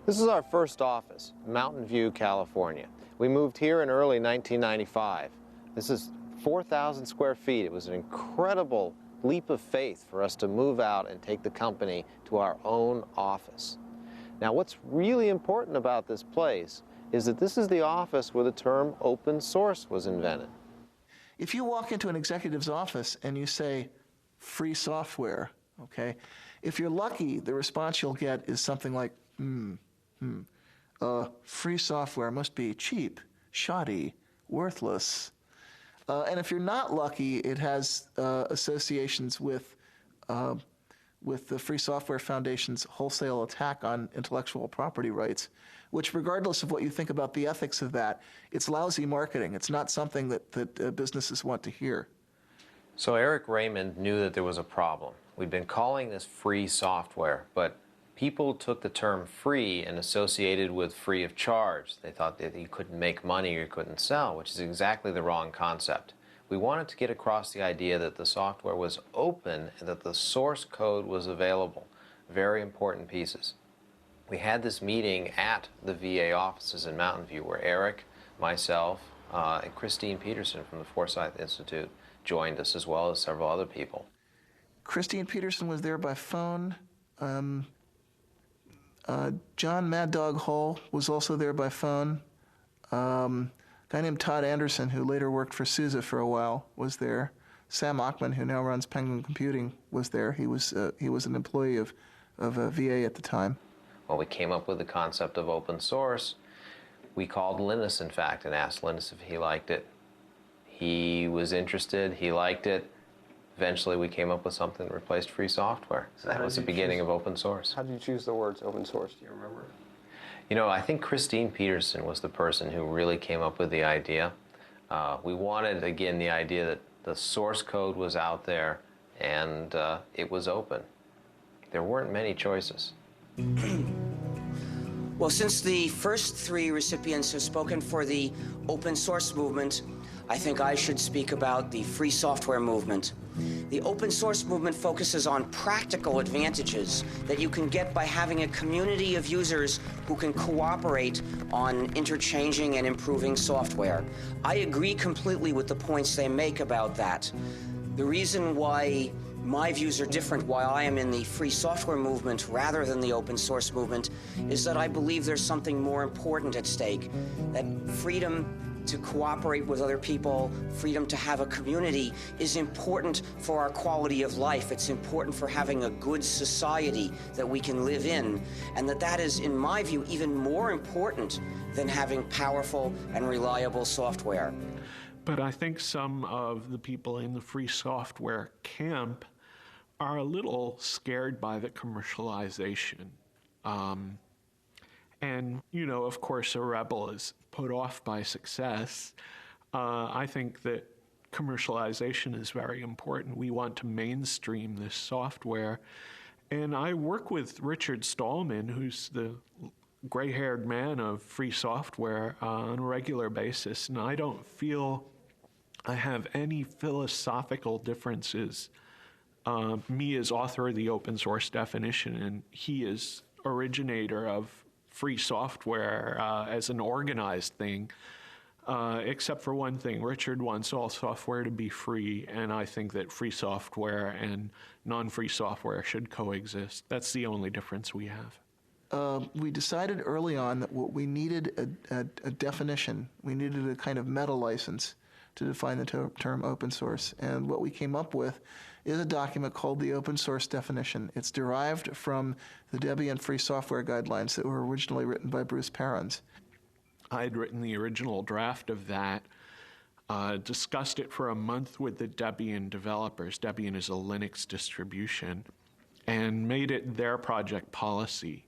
J: This is our first office, Mountain View, California. We moved here in early 1995. This is 4,000 square feet. It was an incredible leap of faith for us to move out and take the company to our own office. Now, what's really important about this place is that this is the office where the term open source was invented.
A: If you walk into an executive's office and you say, free software, okay, if you're lucky, the response you'll get is something like, free software must be cheap, shoddy, worthless. And if you're not lucky, it has associations with the Free Software Foundation's wholesale attack on intellectual property rights, which, regardless of what you think about the ethics of that, it's lousy marketing. It's not something that businesses want to hear.
J: So Eric Raymond knew that there was a problem. We'd been calling this free software, but people took the term free and associated with free of charge. They thought that you couldn't make money or you couldn't sell, which is exactly the wrong concept. We wanted to get across the idea that the software was open and that the source code was available. Very important pieces. We had this meeting at the VA offices in Mountain View where Eric, myself, and Christine Peterson from the Forsyth Institute joined us, as well as several other people.
A: Christine Peterson was there by phone. John Mad Dog Hall was also there by phone. A guy named Todd Anderson, who later worked for SUSE for a while, was there. Sam Achman, who now runs Penguin Computing, was there. He was an employee of VA at the time.
J: Well, we came up with the concept of open source. We called Linus, in fact, and asked Linus if he liked it. He was interested. He liked it. Eventually, we came up with something that replaced free software. So that was the beginning of open source.
K: How did you choose the words open source? Do you remember?
J: I think Christine Peterson was the person who really came up with the idea. We wanted, again, the idea that the source code was out there and it was open. There weren't many choices.
G: Well, since the first three recipients have spoken for the open source movement, I think I should speak about the free software movement. The open source movement focuses on practical advantages that you can get by having a community of users who can cooperate on interchanging and improving software. I agree completely with the points they make about that. The reason why my views are different, why I am in the free software movement rather than the open source movement, is that I believe there's something more important at stake, that freedom to cooperate with other people, freedom to have a community is important for our quality of life. It's important for having a good society that we can live in, and that is, in my view, even more important than having powerful and reliable software.
F: But I think some of the people in the free software camp are a little scared by the commercialization. And, of course, a rebel is put off by success. I think that commercialization is very important. We want to mainstream this software. And I work with Richard Stallman, who's the gray-haired man of free software, on a regular basis. And I don't feel I have any philosophical differences. Me as author of the open source definition, and he is originator of free software as an organized thing, except for one thing. Richard wants all software to be free, and I think that free software and non-free software should coexist. That's the only difference we have.
A: we decided early on that what we needed a definition. We needed a kind of meta license to define the term open source. And what we came up with is a document called the Open Source Definition. It's derived from the Debian Free Software Guidelines that were originally written by Bruce Perens.
F: I had written the original draft of that, discussed it for a month with the Debian developers. Debian is a Linux distribution, and made it their project policy.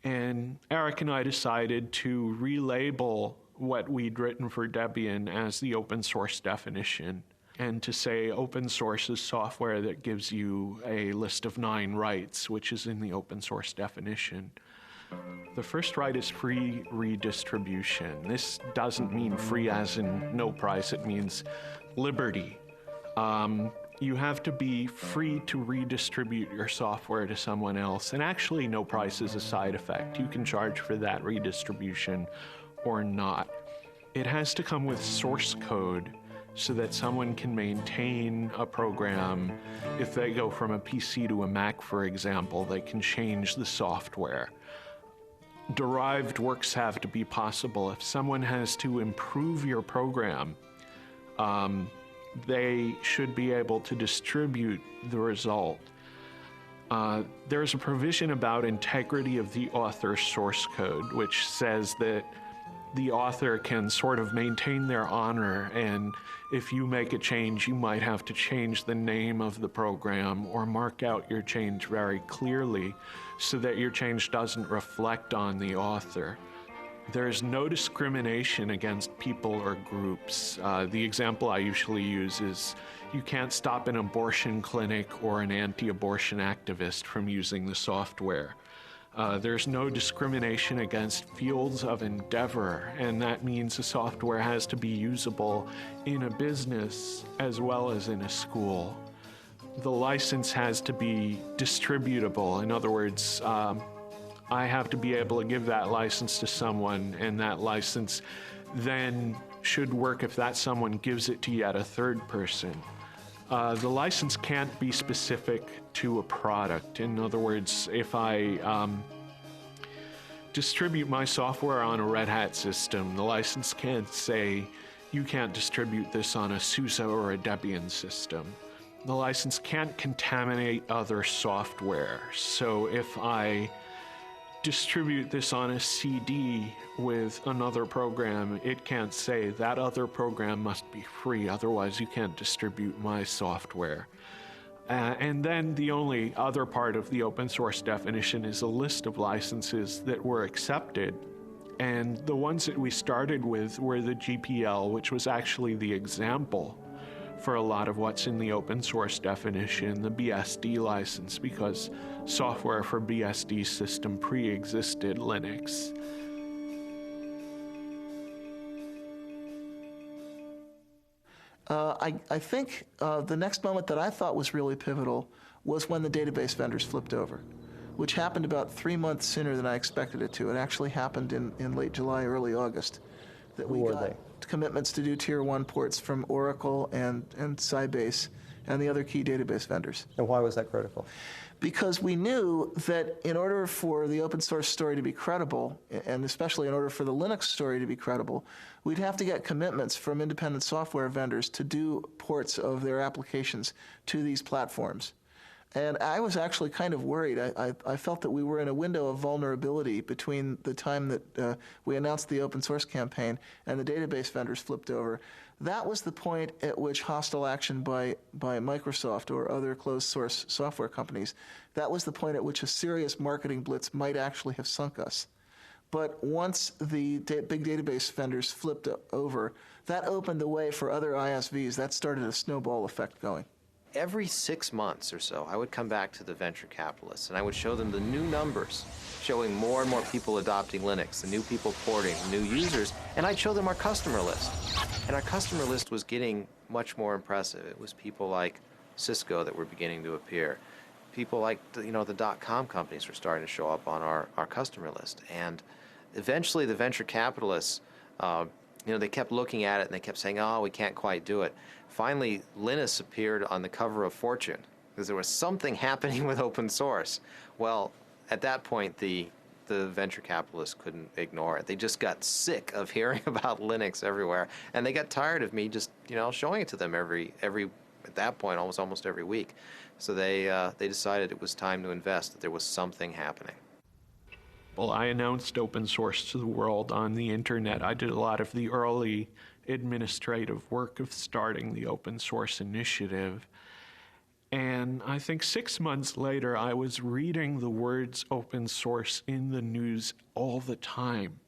F: And Eric and I decided to relabel what we'd written for Debian as the open source definition, and to say open source is software that gives you a list of 9 rights, which is in the open source definition. The first right is free redistribution. This doesn't mean free as in no price, it means liberty. You have to be free to redistribute your software to someone else, and actually no price is a side effect. You can charge for that redistribution or not. It has to come with source code so that someone can maintain a program. If they go from a PC to a Mac, for example, they can change the software. Derived works have to be possible. If someone has to improve your program, they should be able to distribute the result. There's a provision about integrity of the author's source code, which says that the author can sort of maintain their honor, and if you make a change, you might have to change the name of the program or mark out your change very clearly so that your change doesn't reflect on the author. There's no discrimination against people or groups. The example I usually use is you can't stop an abortion clinic or an anti-abortion activist from using the software. There's no discrimination against fields of endeavor, and that means the software has to be usable in a business as well as in a school. The license has to be distributable. In other words, I have to be able to give that license to someone, and that license then should work if that someone gives it to yet a third person. The license can't be specific to a product. In other words, if I distribute my software on a Red Hat system, the license can't say, you can't distribute this on a SUSE or a Debian system. The license can't contaminate other software. So if I distribute this on a CD with another program, it can't say that other program must be free, otherwise you can't distribute my software. And then the only other part of the open source definition is a list of licenses that were accepted. And the ones that we started with were the GPL, which was actually the example for a lot of what's in the open source definition, the BSD license, because software for BSD system pre-existed Linux.
A: I think the next moment that I thought was really pivotal was when the database vendors flipped over, which happened about 3 months sooner than I expected it to. It actually happened in late July, early August. That we got commitments to do Tier 1 ports from Oracle and Sybase and the other key database vendors.
H: And why was that critical?
A: Because we knew that in order for the open source story to be credible, and especially in order for the Linux story to be credible, we'd have to get commitments from independent software vendors to do ports of their applications to these platforms. And I was actually kind of worried. I felt that we were in a window of vulnerability between the time that we announced the open source campaign and the database vendors flipped over. That was the point at which hostile action by Microsoft or other closed source software companies, that was the point at which a serious marketing blitz might actually have sunk us. But once the big database vendors flipped over, that opened the way for other ISVs. That started a snowball effect going.
J: Every 6 months or so, I would come back to the venture capitalists and I would show them the new numbers, showing more and more people adopting Linux, the new people porting, the new users, and I'd show them our customer list. And our customer list was getting much more impressive. It was people like Cisco that were beginning to appear. People like, the .com companies were starting to show up on our customer list. And eventually the venture capitalists, they kept looking at it and they kept saying, oh, we can't quite do it. Finally, Linus appeared on the cover of Fortune because there was something happening with open source. Well, at that point, the venture capitalists couldn't ignore it. They just got sick of hearing about Linux everywhere, and they got tired of me just, showing it to them every at that point almost every week. So they decided it was time to invest, that there was something happening.
F: Well, I announced open source to the world on the internet. I did a lot of the early administrative work of starting the open source initiative. And I think 6 months later, I was reading the words open source in the news all the time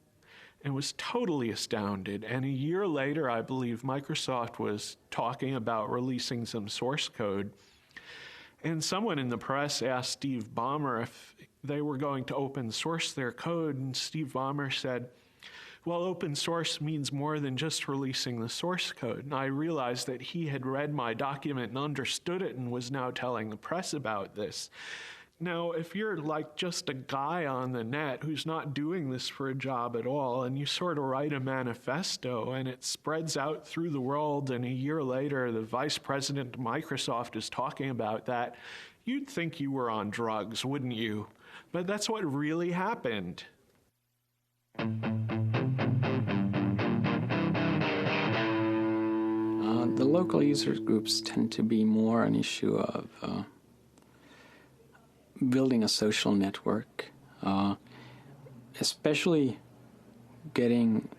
F: and was totally astounded. And a year later, I believe Microsoft was talking about releasing some source code. And someone in the press asked Steve Ballmer if they were going to open source their code, and Steve Ballmer said, well, open source means more than just releasing the source code. And I realized that he had read my document and understood it and was now telling the press about this. Now, if you're like just a guy on the net who's not doing this for a job at all, and you sort of write a manifesto and it spreads out through the world, and a year later the vice president of Microsoft is talking about that, you'd think you were on drugs, wouldn't you? But that's what really happened.
E: The local user groups tend to be more an issue of building a social network, especially getting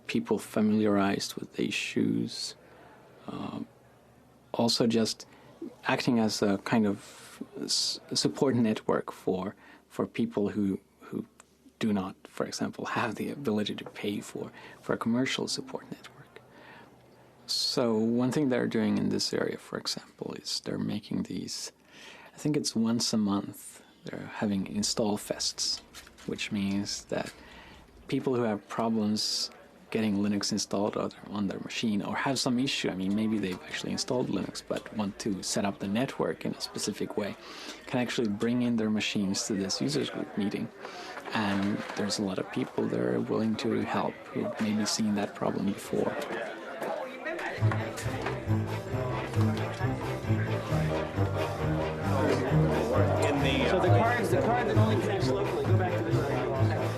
E: people familiarized with the issues, also just acting as a kind of support network for people who do not, for example, have the ability to pay for a commercial support network. So one thing they're doing in this area, for example, is they're making these, I think it's once a month, they're having install fests, which means that people who have problems getting Linux installed on their machine or have some issue, I mean, maybe they've actually installed Linux but want to set up the network in a specific way, can actually bring in their machines to this users group meeting. And there's a lot of people that are willing to help who've maybe seen that problem before.
O: So the card that only connects locally, go back to this.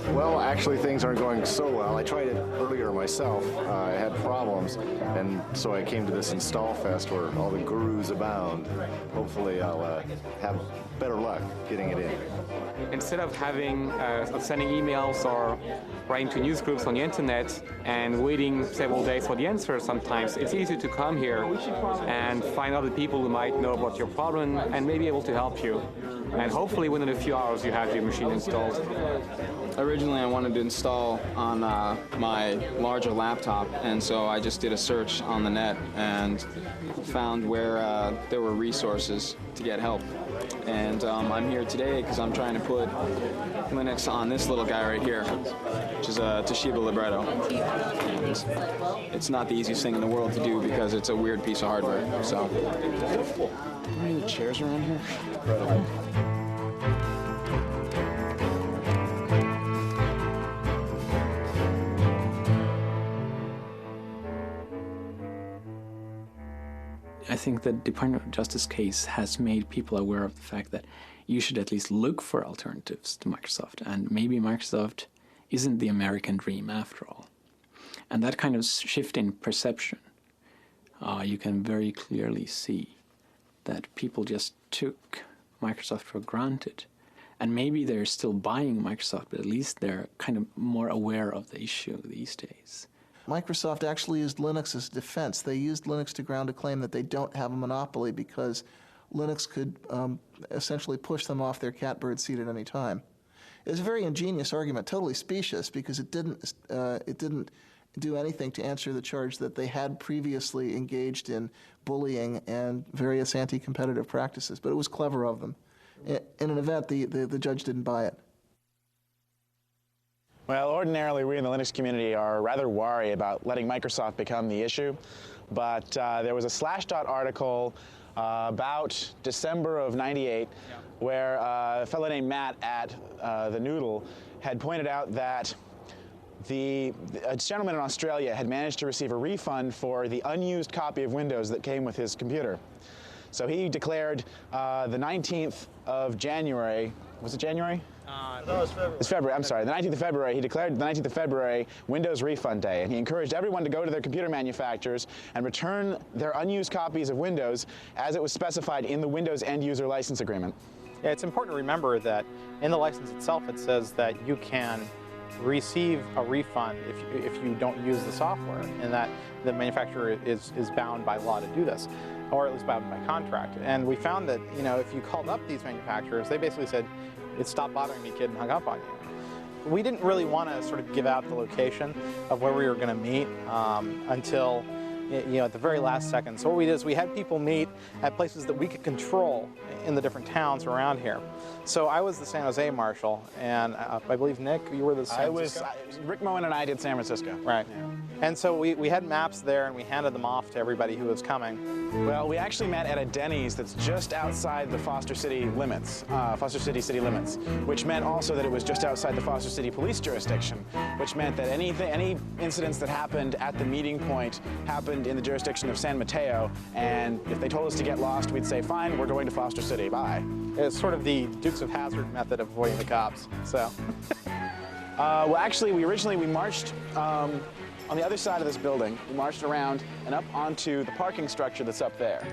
P: Well, actually things aren't going so well. I tried it earlier myself. I had problems, and so I came to this install fest where all the gurus abound. Hopefully I'll have better luck getting it in.
Q: Instead of having sending emails or writing to news groups on the internet and waiting several days for the answer sometimes, it's easy to come here and find other people who might know about your problem and may be able to help you. And hopefully within a few hours you have your machine installed.
R: Originally I wanted to install on my larger laptop, and so I just did a search on the net and found where there were resources to get help. And I'm here today because I'm trying to put Linux on this little guy right here, which is a Toshiba Libretto. And it's not the easiest thing in the world to do because it's a weird piece of hardware. So, are there any chairs around here?
E: I think the Department of Justice case has made people aware of the fact that you should at least look for alternatives to Microsoft, and maybe Microsoft isn't the American dream after all. And that kind of shift in perception, you can very clearly see that people just took Microsoft for granted. And maybe they're still buying Microsoft, but at least they're kind of more aware of the issue these days.
A: Microsoft actually used Linux as defense. They used Linux to ground a claim that they don't have a monopoly because Linux could essentially push them off their catbird seat at any time. It was a very ingenious argument, totally specious, because it didn't do anything to answer the charge that they had previously engaged in bullying and various anti-competitive practices. But it was clever of them. In an event, the judge didn't buy it.
S: Well, ordinarily we in the Linux community are rather wary about letting Microsoft become the issue, but there was a Slashdot article about December of '98 where a fellow named Matt at the Noodle had pointed out that a gentleman in Australia had managed to receive a refund for the unused copy of Windows that came with his computer. So he declared the 19th of January, was it January? It's February, I'm sorry, the 19th of February, he declared the 19th of February Windows Refund Day, and he encouraged everyone to go to their computer manufacturers and return their unused copies of Windows as it was specified in the Windows End User License Agreement.
T: Yeah, it's important to remember that in the license itself it says that you can receive a refund if you don't use the software, and that the manufacturer is bound by law to do this, or at least bound by contract. And we found that, you know, if you called up these manufacturers, they basically said, "It stopped bothering me, kid," and hung up on you. We didn't really want to sort of give out the location of where we were going to meet until, you know, at the very last second. So what we did is we had people meet at places that we could control in the different towns around here. So I was the San Jose marshal, and I believe, Nick, you were the San Francisco?
S: Rick Moen and I did San Francisco.
T: Right.
S: Yeah.
T: And so we had maps there, and we handed them off to everybody who was coming.
S: Well, we actually met at a Denny's that's just outside the Foster City limits, Foster City city limits, which meant also that it was just outside the Foster City police jurisdiction, which meant that any incidents that happened at the meeting point happened in the jurisdiction of San Mateo, and if they told us to get lost, we'd say, fine, we're going to Foster City, bye.
T: It's sort of the Dukes of Hazzard method of avoiding the cops, so.
S: Well, actually, we marched on the other side of this building. We marched around and up onto the parking structure that's up there.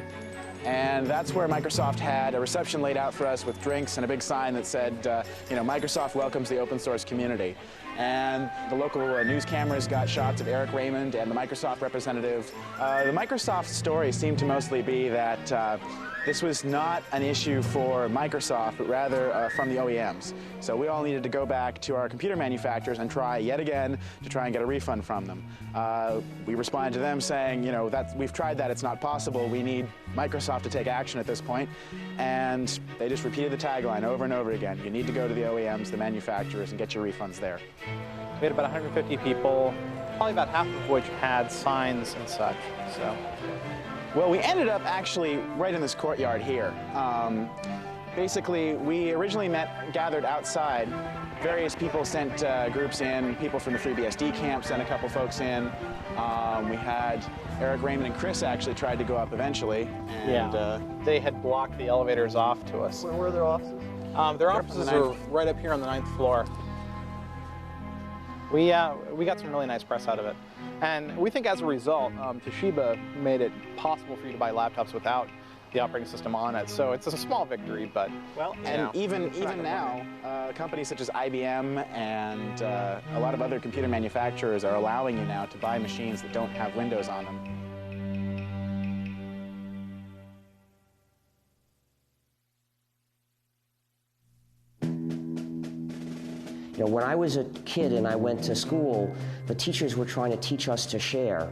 S: And that's where Microsoft had a reception laid out for us with drinks and a big sign that said, you know, Microsoft welcomes the open source community. And the local news cameras got shots of Eric Raymond and the Microsoft representative. The Microsoft story seemed to mostly be that this was not an issue for Microsoft, but rather from the OEMs. So we all needed to go back to our computer manufacturers and try yet again to try and get a refund from them. We responded to them saying, you know, we've tried that, it's not possible. We need Microsoft to take action at this point. And they just repeated the tagline over and over again. You need to go to the OEMs, the manufacturers, and get your refunds there.
T: We had about 150 people, probably about half of which had signs and such, so.
S: Well, we ended up actually right in this courtyard here. Basically, we originally gathered outside. Various people sent groups in. People from the FreeBSD camp sent a couple folks in. We had Eric Raymond and Chris actually tried to go up eventually. And,
T: they had blocked the elevators off to us.
H: Where were their offices?
T: Their offices are right up here on the 9th floor. We got some really nice press out of it. And we think as a result, Toshiba made it possible for you to buy laptops without the operating system on it. So it's a small victory, but, well,
S: and even now, companies such as IBM and a lot of other computer manufacturers are allowing you now to buy machines that don't have Windows on them.
G: You know, when I was a kid and I went to school, the teachers were trying to teach us to share.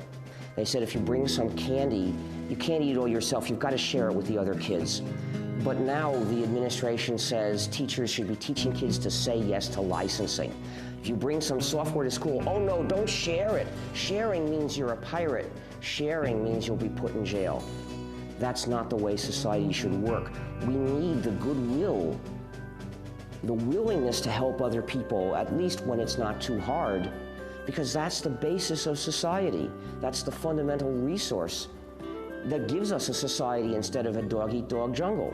G: They said if you bring some candy, you can't eat it all yourself, you've got to share it with the other kids. But now the administration says teachers should be teaching kids to say yes to licensing. If you bring some software to school, oh no, don't share it. Sharing means you're a pirate. Sharing means you'll be put in jail. That's not the way society should work. We need the goodwill, the willingness to help other people, at least when it's not too hard, because that's the basis of society. That's the fundamental resource that gives us a society instead of a dog-eat-dog jungle.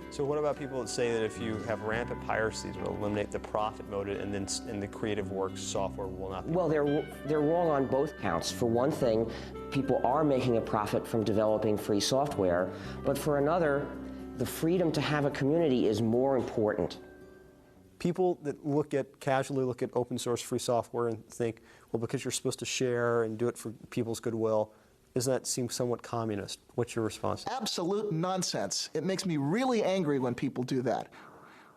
H: So what about people that say that if you have rampant piracy, it will eliminate the profit motive, and then in the creative works software will not be?
G: Well, they're wrong on both counts. For one thing, people are making a profit from developing free software, but for another, the freedom to have a community is more important.
H: People that casually look at open source free software and think, well, because you're supposed to share and do it for people's goodwill, doesn't that seem somewhat communist? What's your response?
A: Absolute nonsense. It makes me really angry when people do that.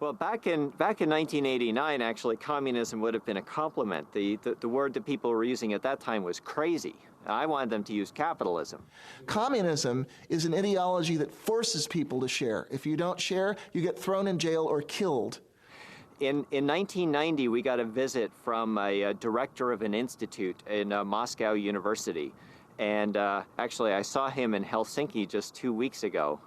I: Well, back in 1989, actually, communism would have been a compliment. The word that people were using at that time was crazy. I wanted them to use capitalism.
A: Communism is an ideology that forces people to share. If you don't share, you get thrown in jail or killed.
I: In 1990, we got a visit from a director of an institute in Moscow University. And actually, I saw him in Helsinki just 2 weeks ago.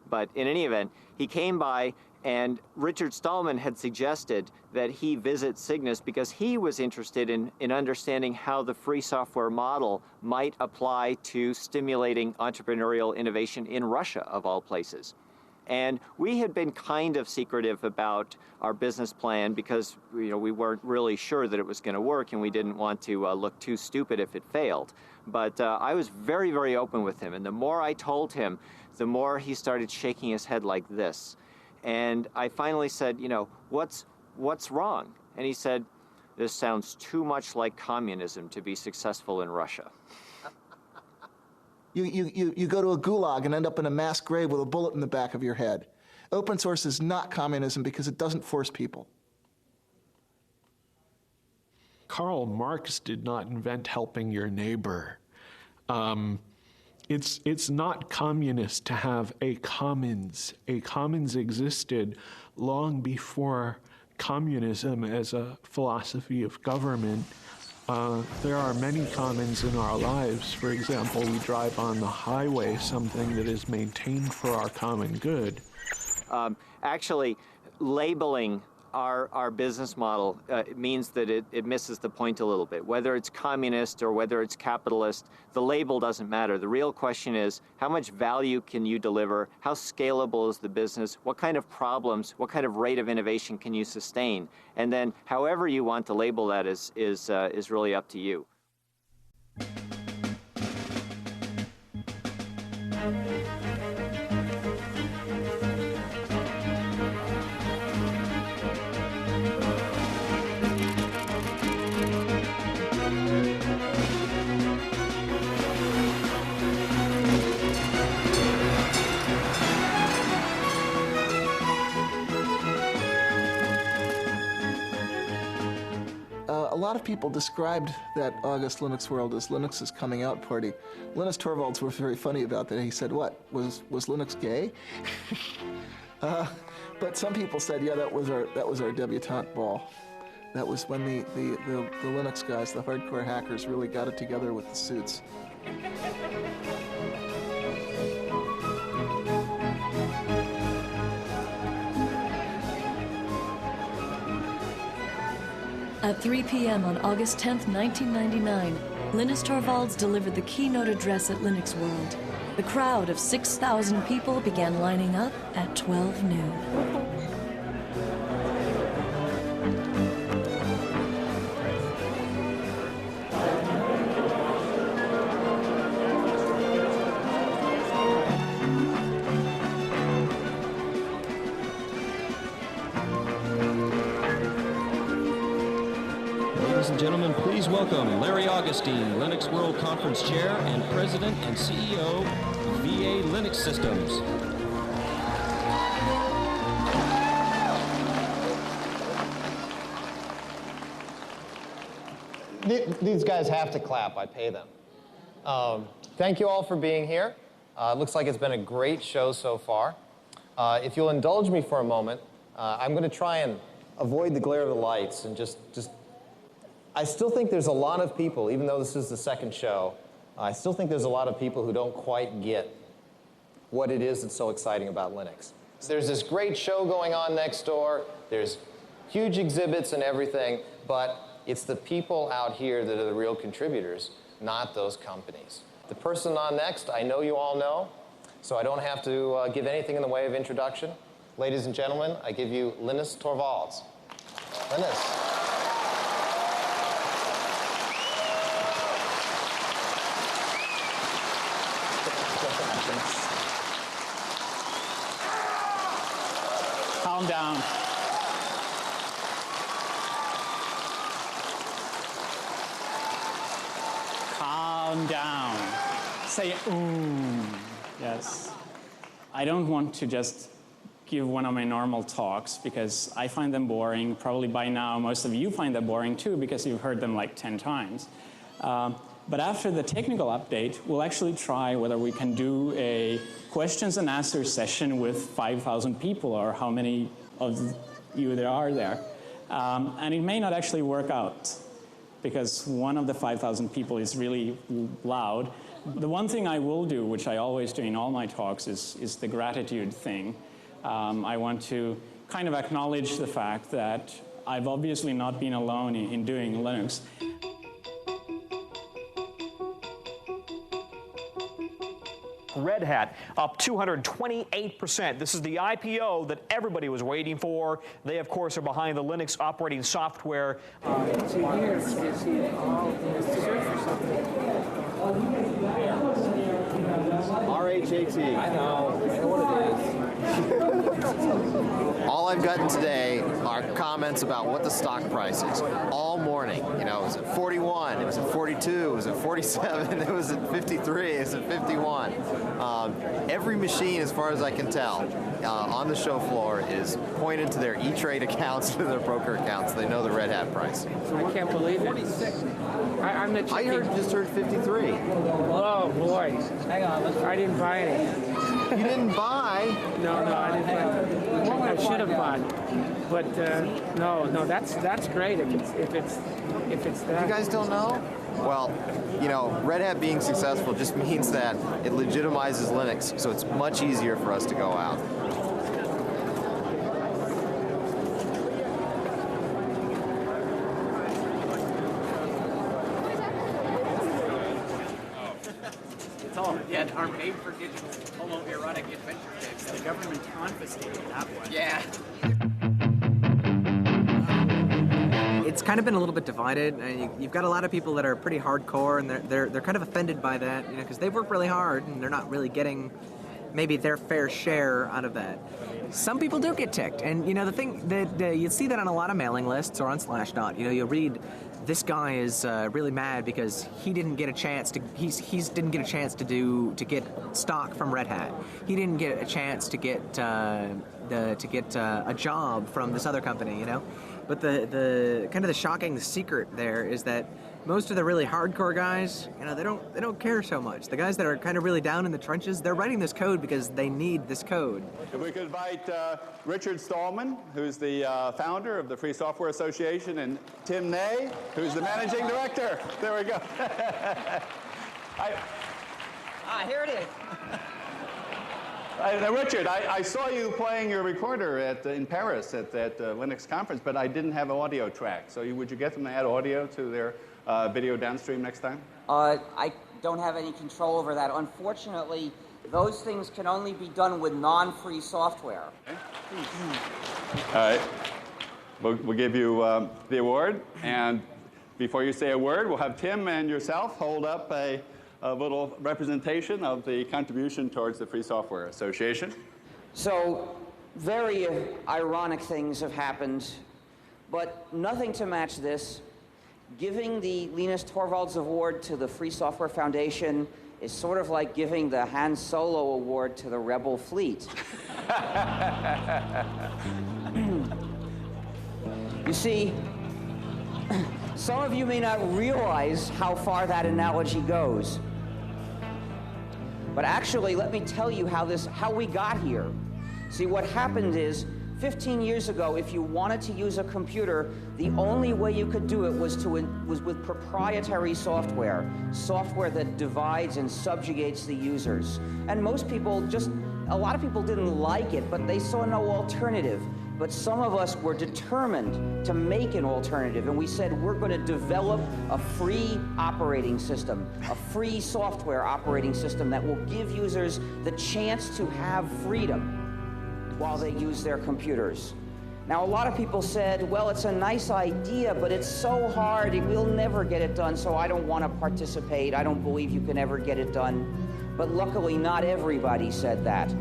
I: But in any event, he came by, and Richard Stallman had suggested that he visit Cygnus because he was interested in understanding how the free software model might apply to stimulating entrepreneurial innovation in Russia, of all places. And we had been kind of secretive about our business plan because we weren't really sure that it was going to work, and we didn't want to look too stupid if it failed. But I was very, very open with him, and the more I told him, the more he started shaking his head like this. And I finally said, what's wrong? And he said, this sounds too much like communism to be successful in Russia.
A: You go to a gulag and end up in a mass grave with a bullet in the back of your head. Open source is not communism because it doesn't force people.
F: Karl Marx did not invent helping your neighbor. It's not communist to have a commons. A commons existed long before communism as a philosophy of government. There are many commons in our lives. For example, we drive on the highway, something that is maintained for our common good.
I: Actually, labeling our business model means that it misses the point a little bit. Whether it's communist or whether it's capitalist, the label doesn't matter. The real question is, how much value can you deliver? How scalable is the business? What kind of problems, what kind of rate of innovation can you sustain? And then however you want to label that is really up to you.
A: A lot of people described that August Linux World as Linux's coming out party. Linus Torvalds was very funny about that. He said, what, was Linux gay? But some people said, yeah, that was our debutante ball. That was when the Linux guys, the hardcore hackers, really got it together with the suits.
C: At 3 p.m. on August 10th, 1999, Linus Torvalds delivered the keynote address at Linux World. The crowd of 6,000 people began lining up at 12 noon.
U: Ladies and gentlemen, please welcome Larry Augustine, Linux World Conference Chair and President and CEO, VA Linux Systems.
J: These guys have to clap. I pay them. Thank you all for being here. It looks like it's been a great show so far. If you'll indulge me for a moment, I'm going to try and avoid the glare of the lights and just I still think there's a lot of people, even though this is the second show, I still think there's a lot of people who don't quite get what it is that's so exciting about Linux. There's this great show going on next door, there's huge exhibits and everything, but it's the people out here that are the real contributors, not those companies. The person on next, I know you all know, so I don't have to give anything in the way of introduction. Ladies and gentlemen, I give you Linus Torvalds. Linus.
T: Calm down. Calm down. Say, ooh. Yes. I don't want to just give one of my normal talks because I find them boring. Probably by now, most of you find them boring too because you've heard them like 10 times. But after the technical update, we'll actually try whether we can do a questions and answers session with 5,000 people or how many of you there are there. And it may not actually work out because one of the 5,000 people is really loud. The one thing I will do, which I always do in all my talks, is the gratitude thing. I want to kind of acknowledge the fact that I've obviously not been alone in doing Linux.
D: Red Hat up 228%. This is the IPO that everybody was waiting for. They, of course, are behind the Linux operating software.
J: RHAT. I know what it is. All I've gotten today are comments about what the stock price is all morning. You know, it was at 41, it was at 42, it was at 47, it was at 53, it was at 51. Every machine, as far as I can tell, on the show floor is pointed to their E-Trade accounts, to their broker accounts. They know the Red Hat price.
B: I can't believe it. I'm not checking.
J: Just heard 53.
B: Oh, boy. Hang on. I didn't buy any.
J: You didn't buy?
B: No, I didn't buy. I should have bought. But no, that's great if it's that.
J: You guys don't know? Well, you know, Red Hat being successful just means that it legitimizes Linux, so it's much easier for us to go out.
V: Yeah, our made-for-digital homoerotic adventure kits. The government confiscated that one. Yeah.
W: It's kind of been a little bit divided. You've got a lot of people that are pretty hardcore, and they're kind of offended by that, you know, because they work really hard and they're not really getting maybe their fair share out of that. Some people do get ticked, and you know the thing that you see that on a lot of mailing lists or on Slashdot. You know, you'll read, this guy is really mad because he didn't get a chance to didn't get a chance to get stock from Red Hat. He didn't get a chance to get a job from this other company, you know. But the kind of the shocking secret there is that most of the really hardcore guys, you know, they don't care so much. The guys that are kind of really down in the trenches, they're writing this code because they need this code.
X: If we could invite Richard Stallman, who's the founder of the Free Software Association, and Tim Ney, who's the managing director. There we go.
V: Here it is.
X: Now, Richard, I saw you playing your recorder in Paris at that Linux conference, but I didn't have an audio track. So would you get them to add audio to their video downstream next time?
Y: I don't have any control over that. Unfortunately, those things can only be done with non-free software.
X: Okay. All right. We'll give you the award. And before you say a word, we'll have Tim and yourself hold up a little representation of the contribution towards the Free Software Association.
Y: So, very ironic things have happened, but nothing to match this. Giving the Linus Torvalds Award to the Free Software Foundation is sort of like giving the Han Solo Award to the Rebel Fleet. You see, some of you may not realize how far that analogy goes. But actually, let me tell you how we got here. See, what happened is, 15 years ago, if you wanted to use a computer, the only way you could do it was with proprietary software that divides and subjugates the users. And most people a lot of people didn't like it, but they saw no alternative. But some of us were determined to make an alternative, and we said we're going to develop a free operating system, a free software operating system that will give users the chance to have freedom while they use their computers. Now, a lot of people said, well, it's a nice idea, but it's so hard, we'll never get it done, so I don't want to participate. I don't believe you can ever get it done. But luckily, not everybody said that.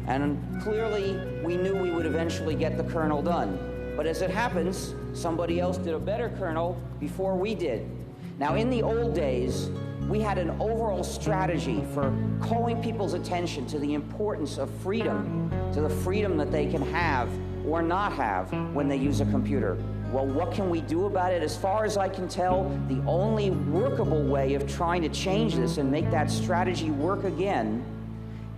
Y: And clearly, we knew we would eventually get the kernel done. But as it happens, somebody else did a better kernel before we did. Now, in the old days, we had an overall strategy for calling people's attention to the importance of freedom, to the freedom that they can have or not have when they use a computer. Well, what can we do about it? As far as I can tell, the only workable way of trying to change this and make that strategy work again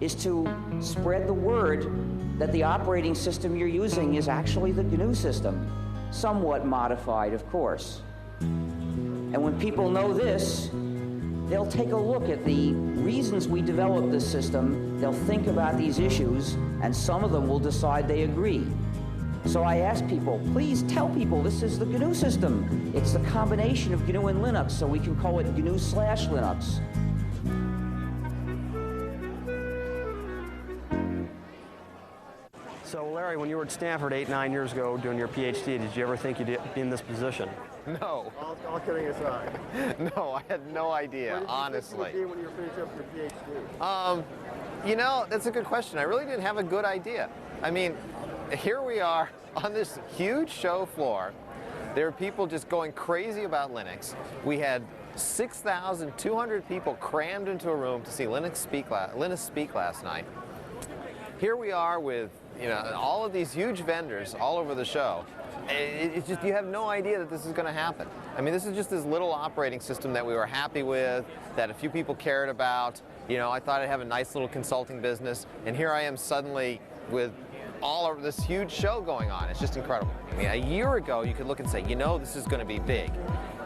Y: is to spread the word that the operating system you're using is actually the GNU system, somewhat modified, of course. And when people know this, they'll take a look at the reasons we developed this system, they'll think about these issues, and some of them will decide they agree. So I ask people, please tell people this is the GNU system. It's the combination of GNU and Linux, so we can call it GNU/Linux.
K: So, Larry, when you were at Stanford 8, 9 years ago doing your PhD, did you ever think you'd be in this position?
J: No.
K: All kidding aside.
J: No, I had no idea, honestly.
K: What did you think you would be when you were finishing up your PhD?
J: You know, that's a good question. I really didn't have a good idea. I mean, here we are on this huge show floor. There are people just going crazy about Linux. We had 6,200 people crammed into a room to see Linux speak last night. Here we are with, you know, all of these huge vendors all over the show. It's just, you have no idea that this is going to happen. I mean, this is just this little operating system that we were happy with, that a few people cared about. You know, I thought I'd have a nice little consulting business, and here I am suddenly with all of this huge show going on. It's just incredible. I mean, a year ago, you could look and say, you know, this is going to be big.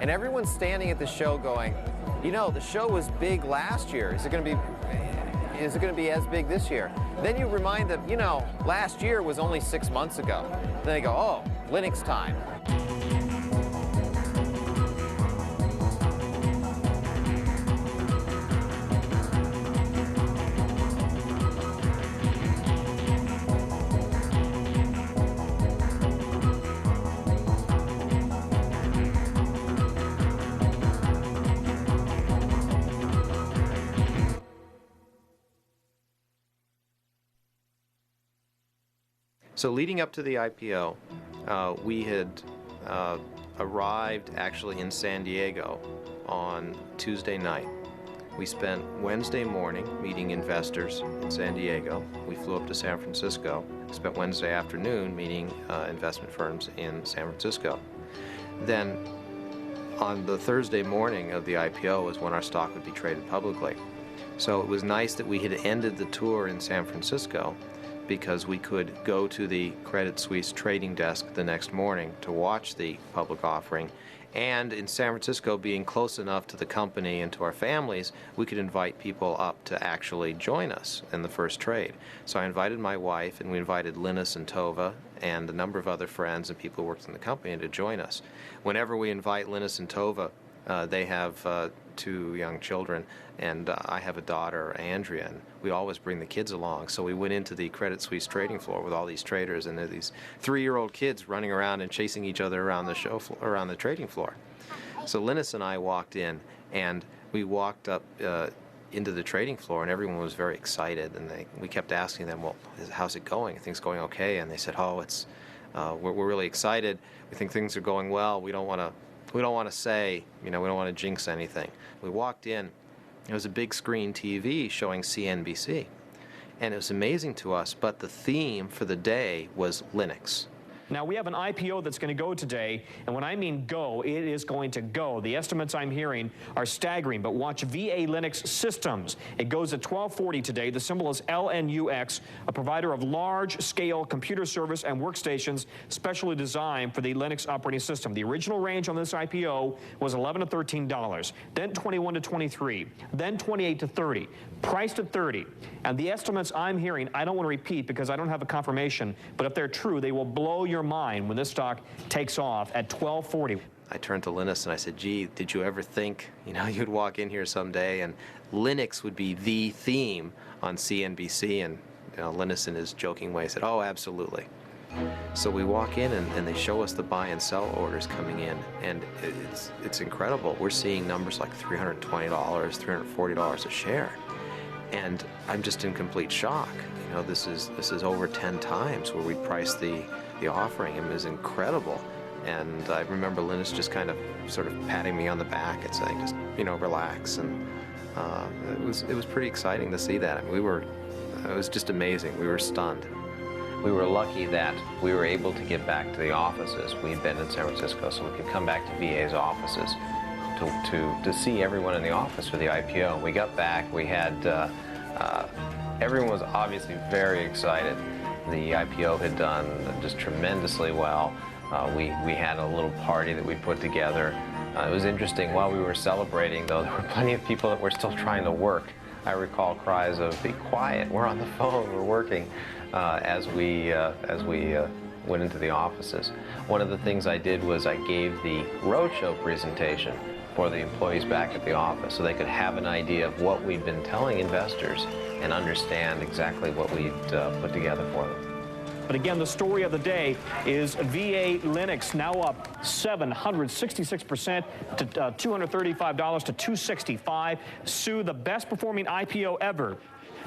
J: And everyone's standing at the show going, you know, the show was big last year. Is it going to be as big this year? Then you remind them, you know, last year was only 6 months ago. Then they go, oh, Linux time. So leading up to the IPO, we had arrived actually in San Diego on Tuesday night. We spent Wednesday morning meeting investors in San Diego. We flew up to San Francisco. We spent Wednesday afternoon meeting investment firms in San Francisco. Then on the Thursday morning of the IPO was when our stock would be traded publicly. So it was nice that we had ended the tour in San Francisco, because we could go to the Credit Suisse trading desk the next morning to watch the public offering. And in San Francisco, being close enough to the company and to our families, we could invite people up to actually join us in the first trade. So I invited my wife, and we invited Linus and Tova and a number of other friends and people who worked in the company to join us. Whenever we invite Linus and Tova, they have 2 young children, and I have a daughter, Andrea, and we always bring the kids along. So we went into the Credit Suisse trading floor with all these traders, and there are these 3-year-old kids running around and chasing each other around the show floor, around the trading floor. So Linus and I walked in, and we walked up into the trading floor, and everyone was very excited. And we kept asking them, "Well, how's it going? Are things going okay?" And they said, "Oh, it's we're really excited. We think things are going well. We don't want to say, you know, we don't want to jinx anything." We walked in. It was a big screen TV showing CNBC. And it was amazing to us, but the theme for the day was Linux.
D: Now, we have an IPO that's going to go today, and when I mean go, it is going to go. The estimates I'm hearing are staggering, but watch VA Linux Systems. It goes at 1240 today. The symbol is LNUX, a provider of large-scale computer service and workstations specially designed for the Linux operating system. The original range on this IPO was $11 to $13, then $21 to $23, then $28 to $30, priced at $30. And the estimates I'm hearing, I don't want to repeat because I don't have a confirmation, but if they're true, they will blow your mind when this stock takes off at 1240.
J: I turned to Linus and I said, "Gee, did you ever think, you know, you'd walk in here someday and Linux would be the theme on CNBC?" And Linus, in his joking way, said, "Oh, absolutely." So we walk in and they show us the buy and sell orders coming in, and it's incredible. We're seeing numbers like $320, $340 a share, and I'm just in complete shock. You know, this is over 10 times where we priced the offering. It was incredible. And I remember Linus just kind of sort of patting me on the back and saying, just, you know, relax. And it was pretty exciting to see that. I mean, it was just amazing. We were stunned. We were lucky that we were able to get back to the offices. We'd been in San Francisco, so we could come back to VA's offices to see everyone in the office for the IPO. We got back. We had everyone was obviously very excited. The IPO had done just tremendously well. We had a little party that we put together. It was interesting. While we were celebrating, though, there were plenty of people that were still trying to work. I recall cries of, "Be quiet, we're on the phone, we're working," as we went into the offices. One of the things I did was I gave the roadshow presentation for the employees back at the office so they could have an idea of what we'd been telling investors and understand exactly what we'd put together for them.
D: But again, the story of the day is VA Linux now up 766% to $235 to $265. Sue, the best performing IPO ever.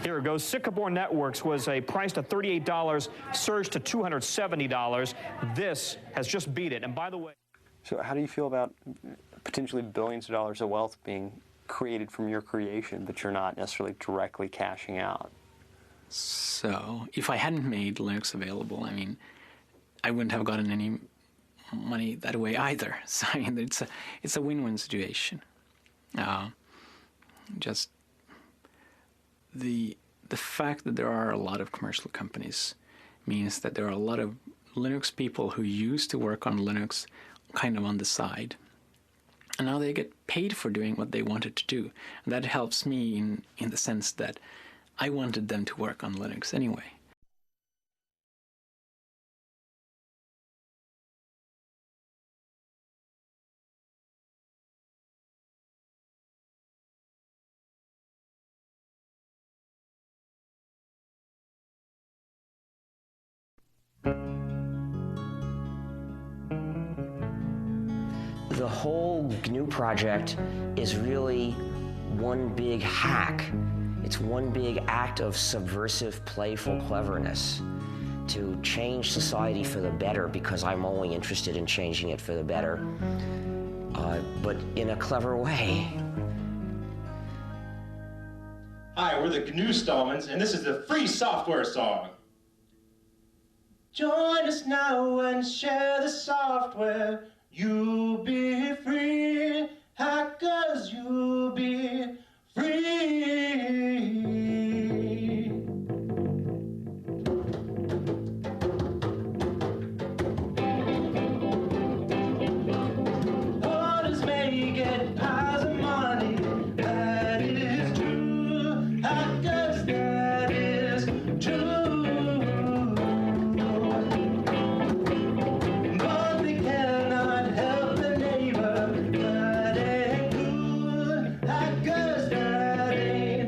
D: Here it goes. Sycamore Networks was priced at $38, surged to $270. This has just beat it. And by the way,
H: so how do you feel about potentially billions of dollars of wealth being created from your creation, but you're not necessarily directly cashing out?
E: So if I hadn't made Linux available, I mean, I wouldn't have gotten any money that way either. So I mean, it's a win-win situation. Just the fact that there are a lot of commercial companies means that there are a lot of Linux people who used to work on Linux kind of on the side. And now they get paid for doing what they wanted to do. And that helps me in the sense that I wanted them to work on Linux anyway.
G: The whole GNU project is really one big hack. It's one big act of subversive, playful cleverness to change society for the better, because I'm only interested in changing it for the better, but in a clever way.
L: Hi, we're the GNU Stallmans, and this is the free software song. Join us now and share the software. You'll be free, hackers, you'll be free. Orders may get piles of money, that is true. Hackers, that is true. But they cannot help their neighbor, that ain't good. Hackers, that ain't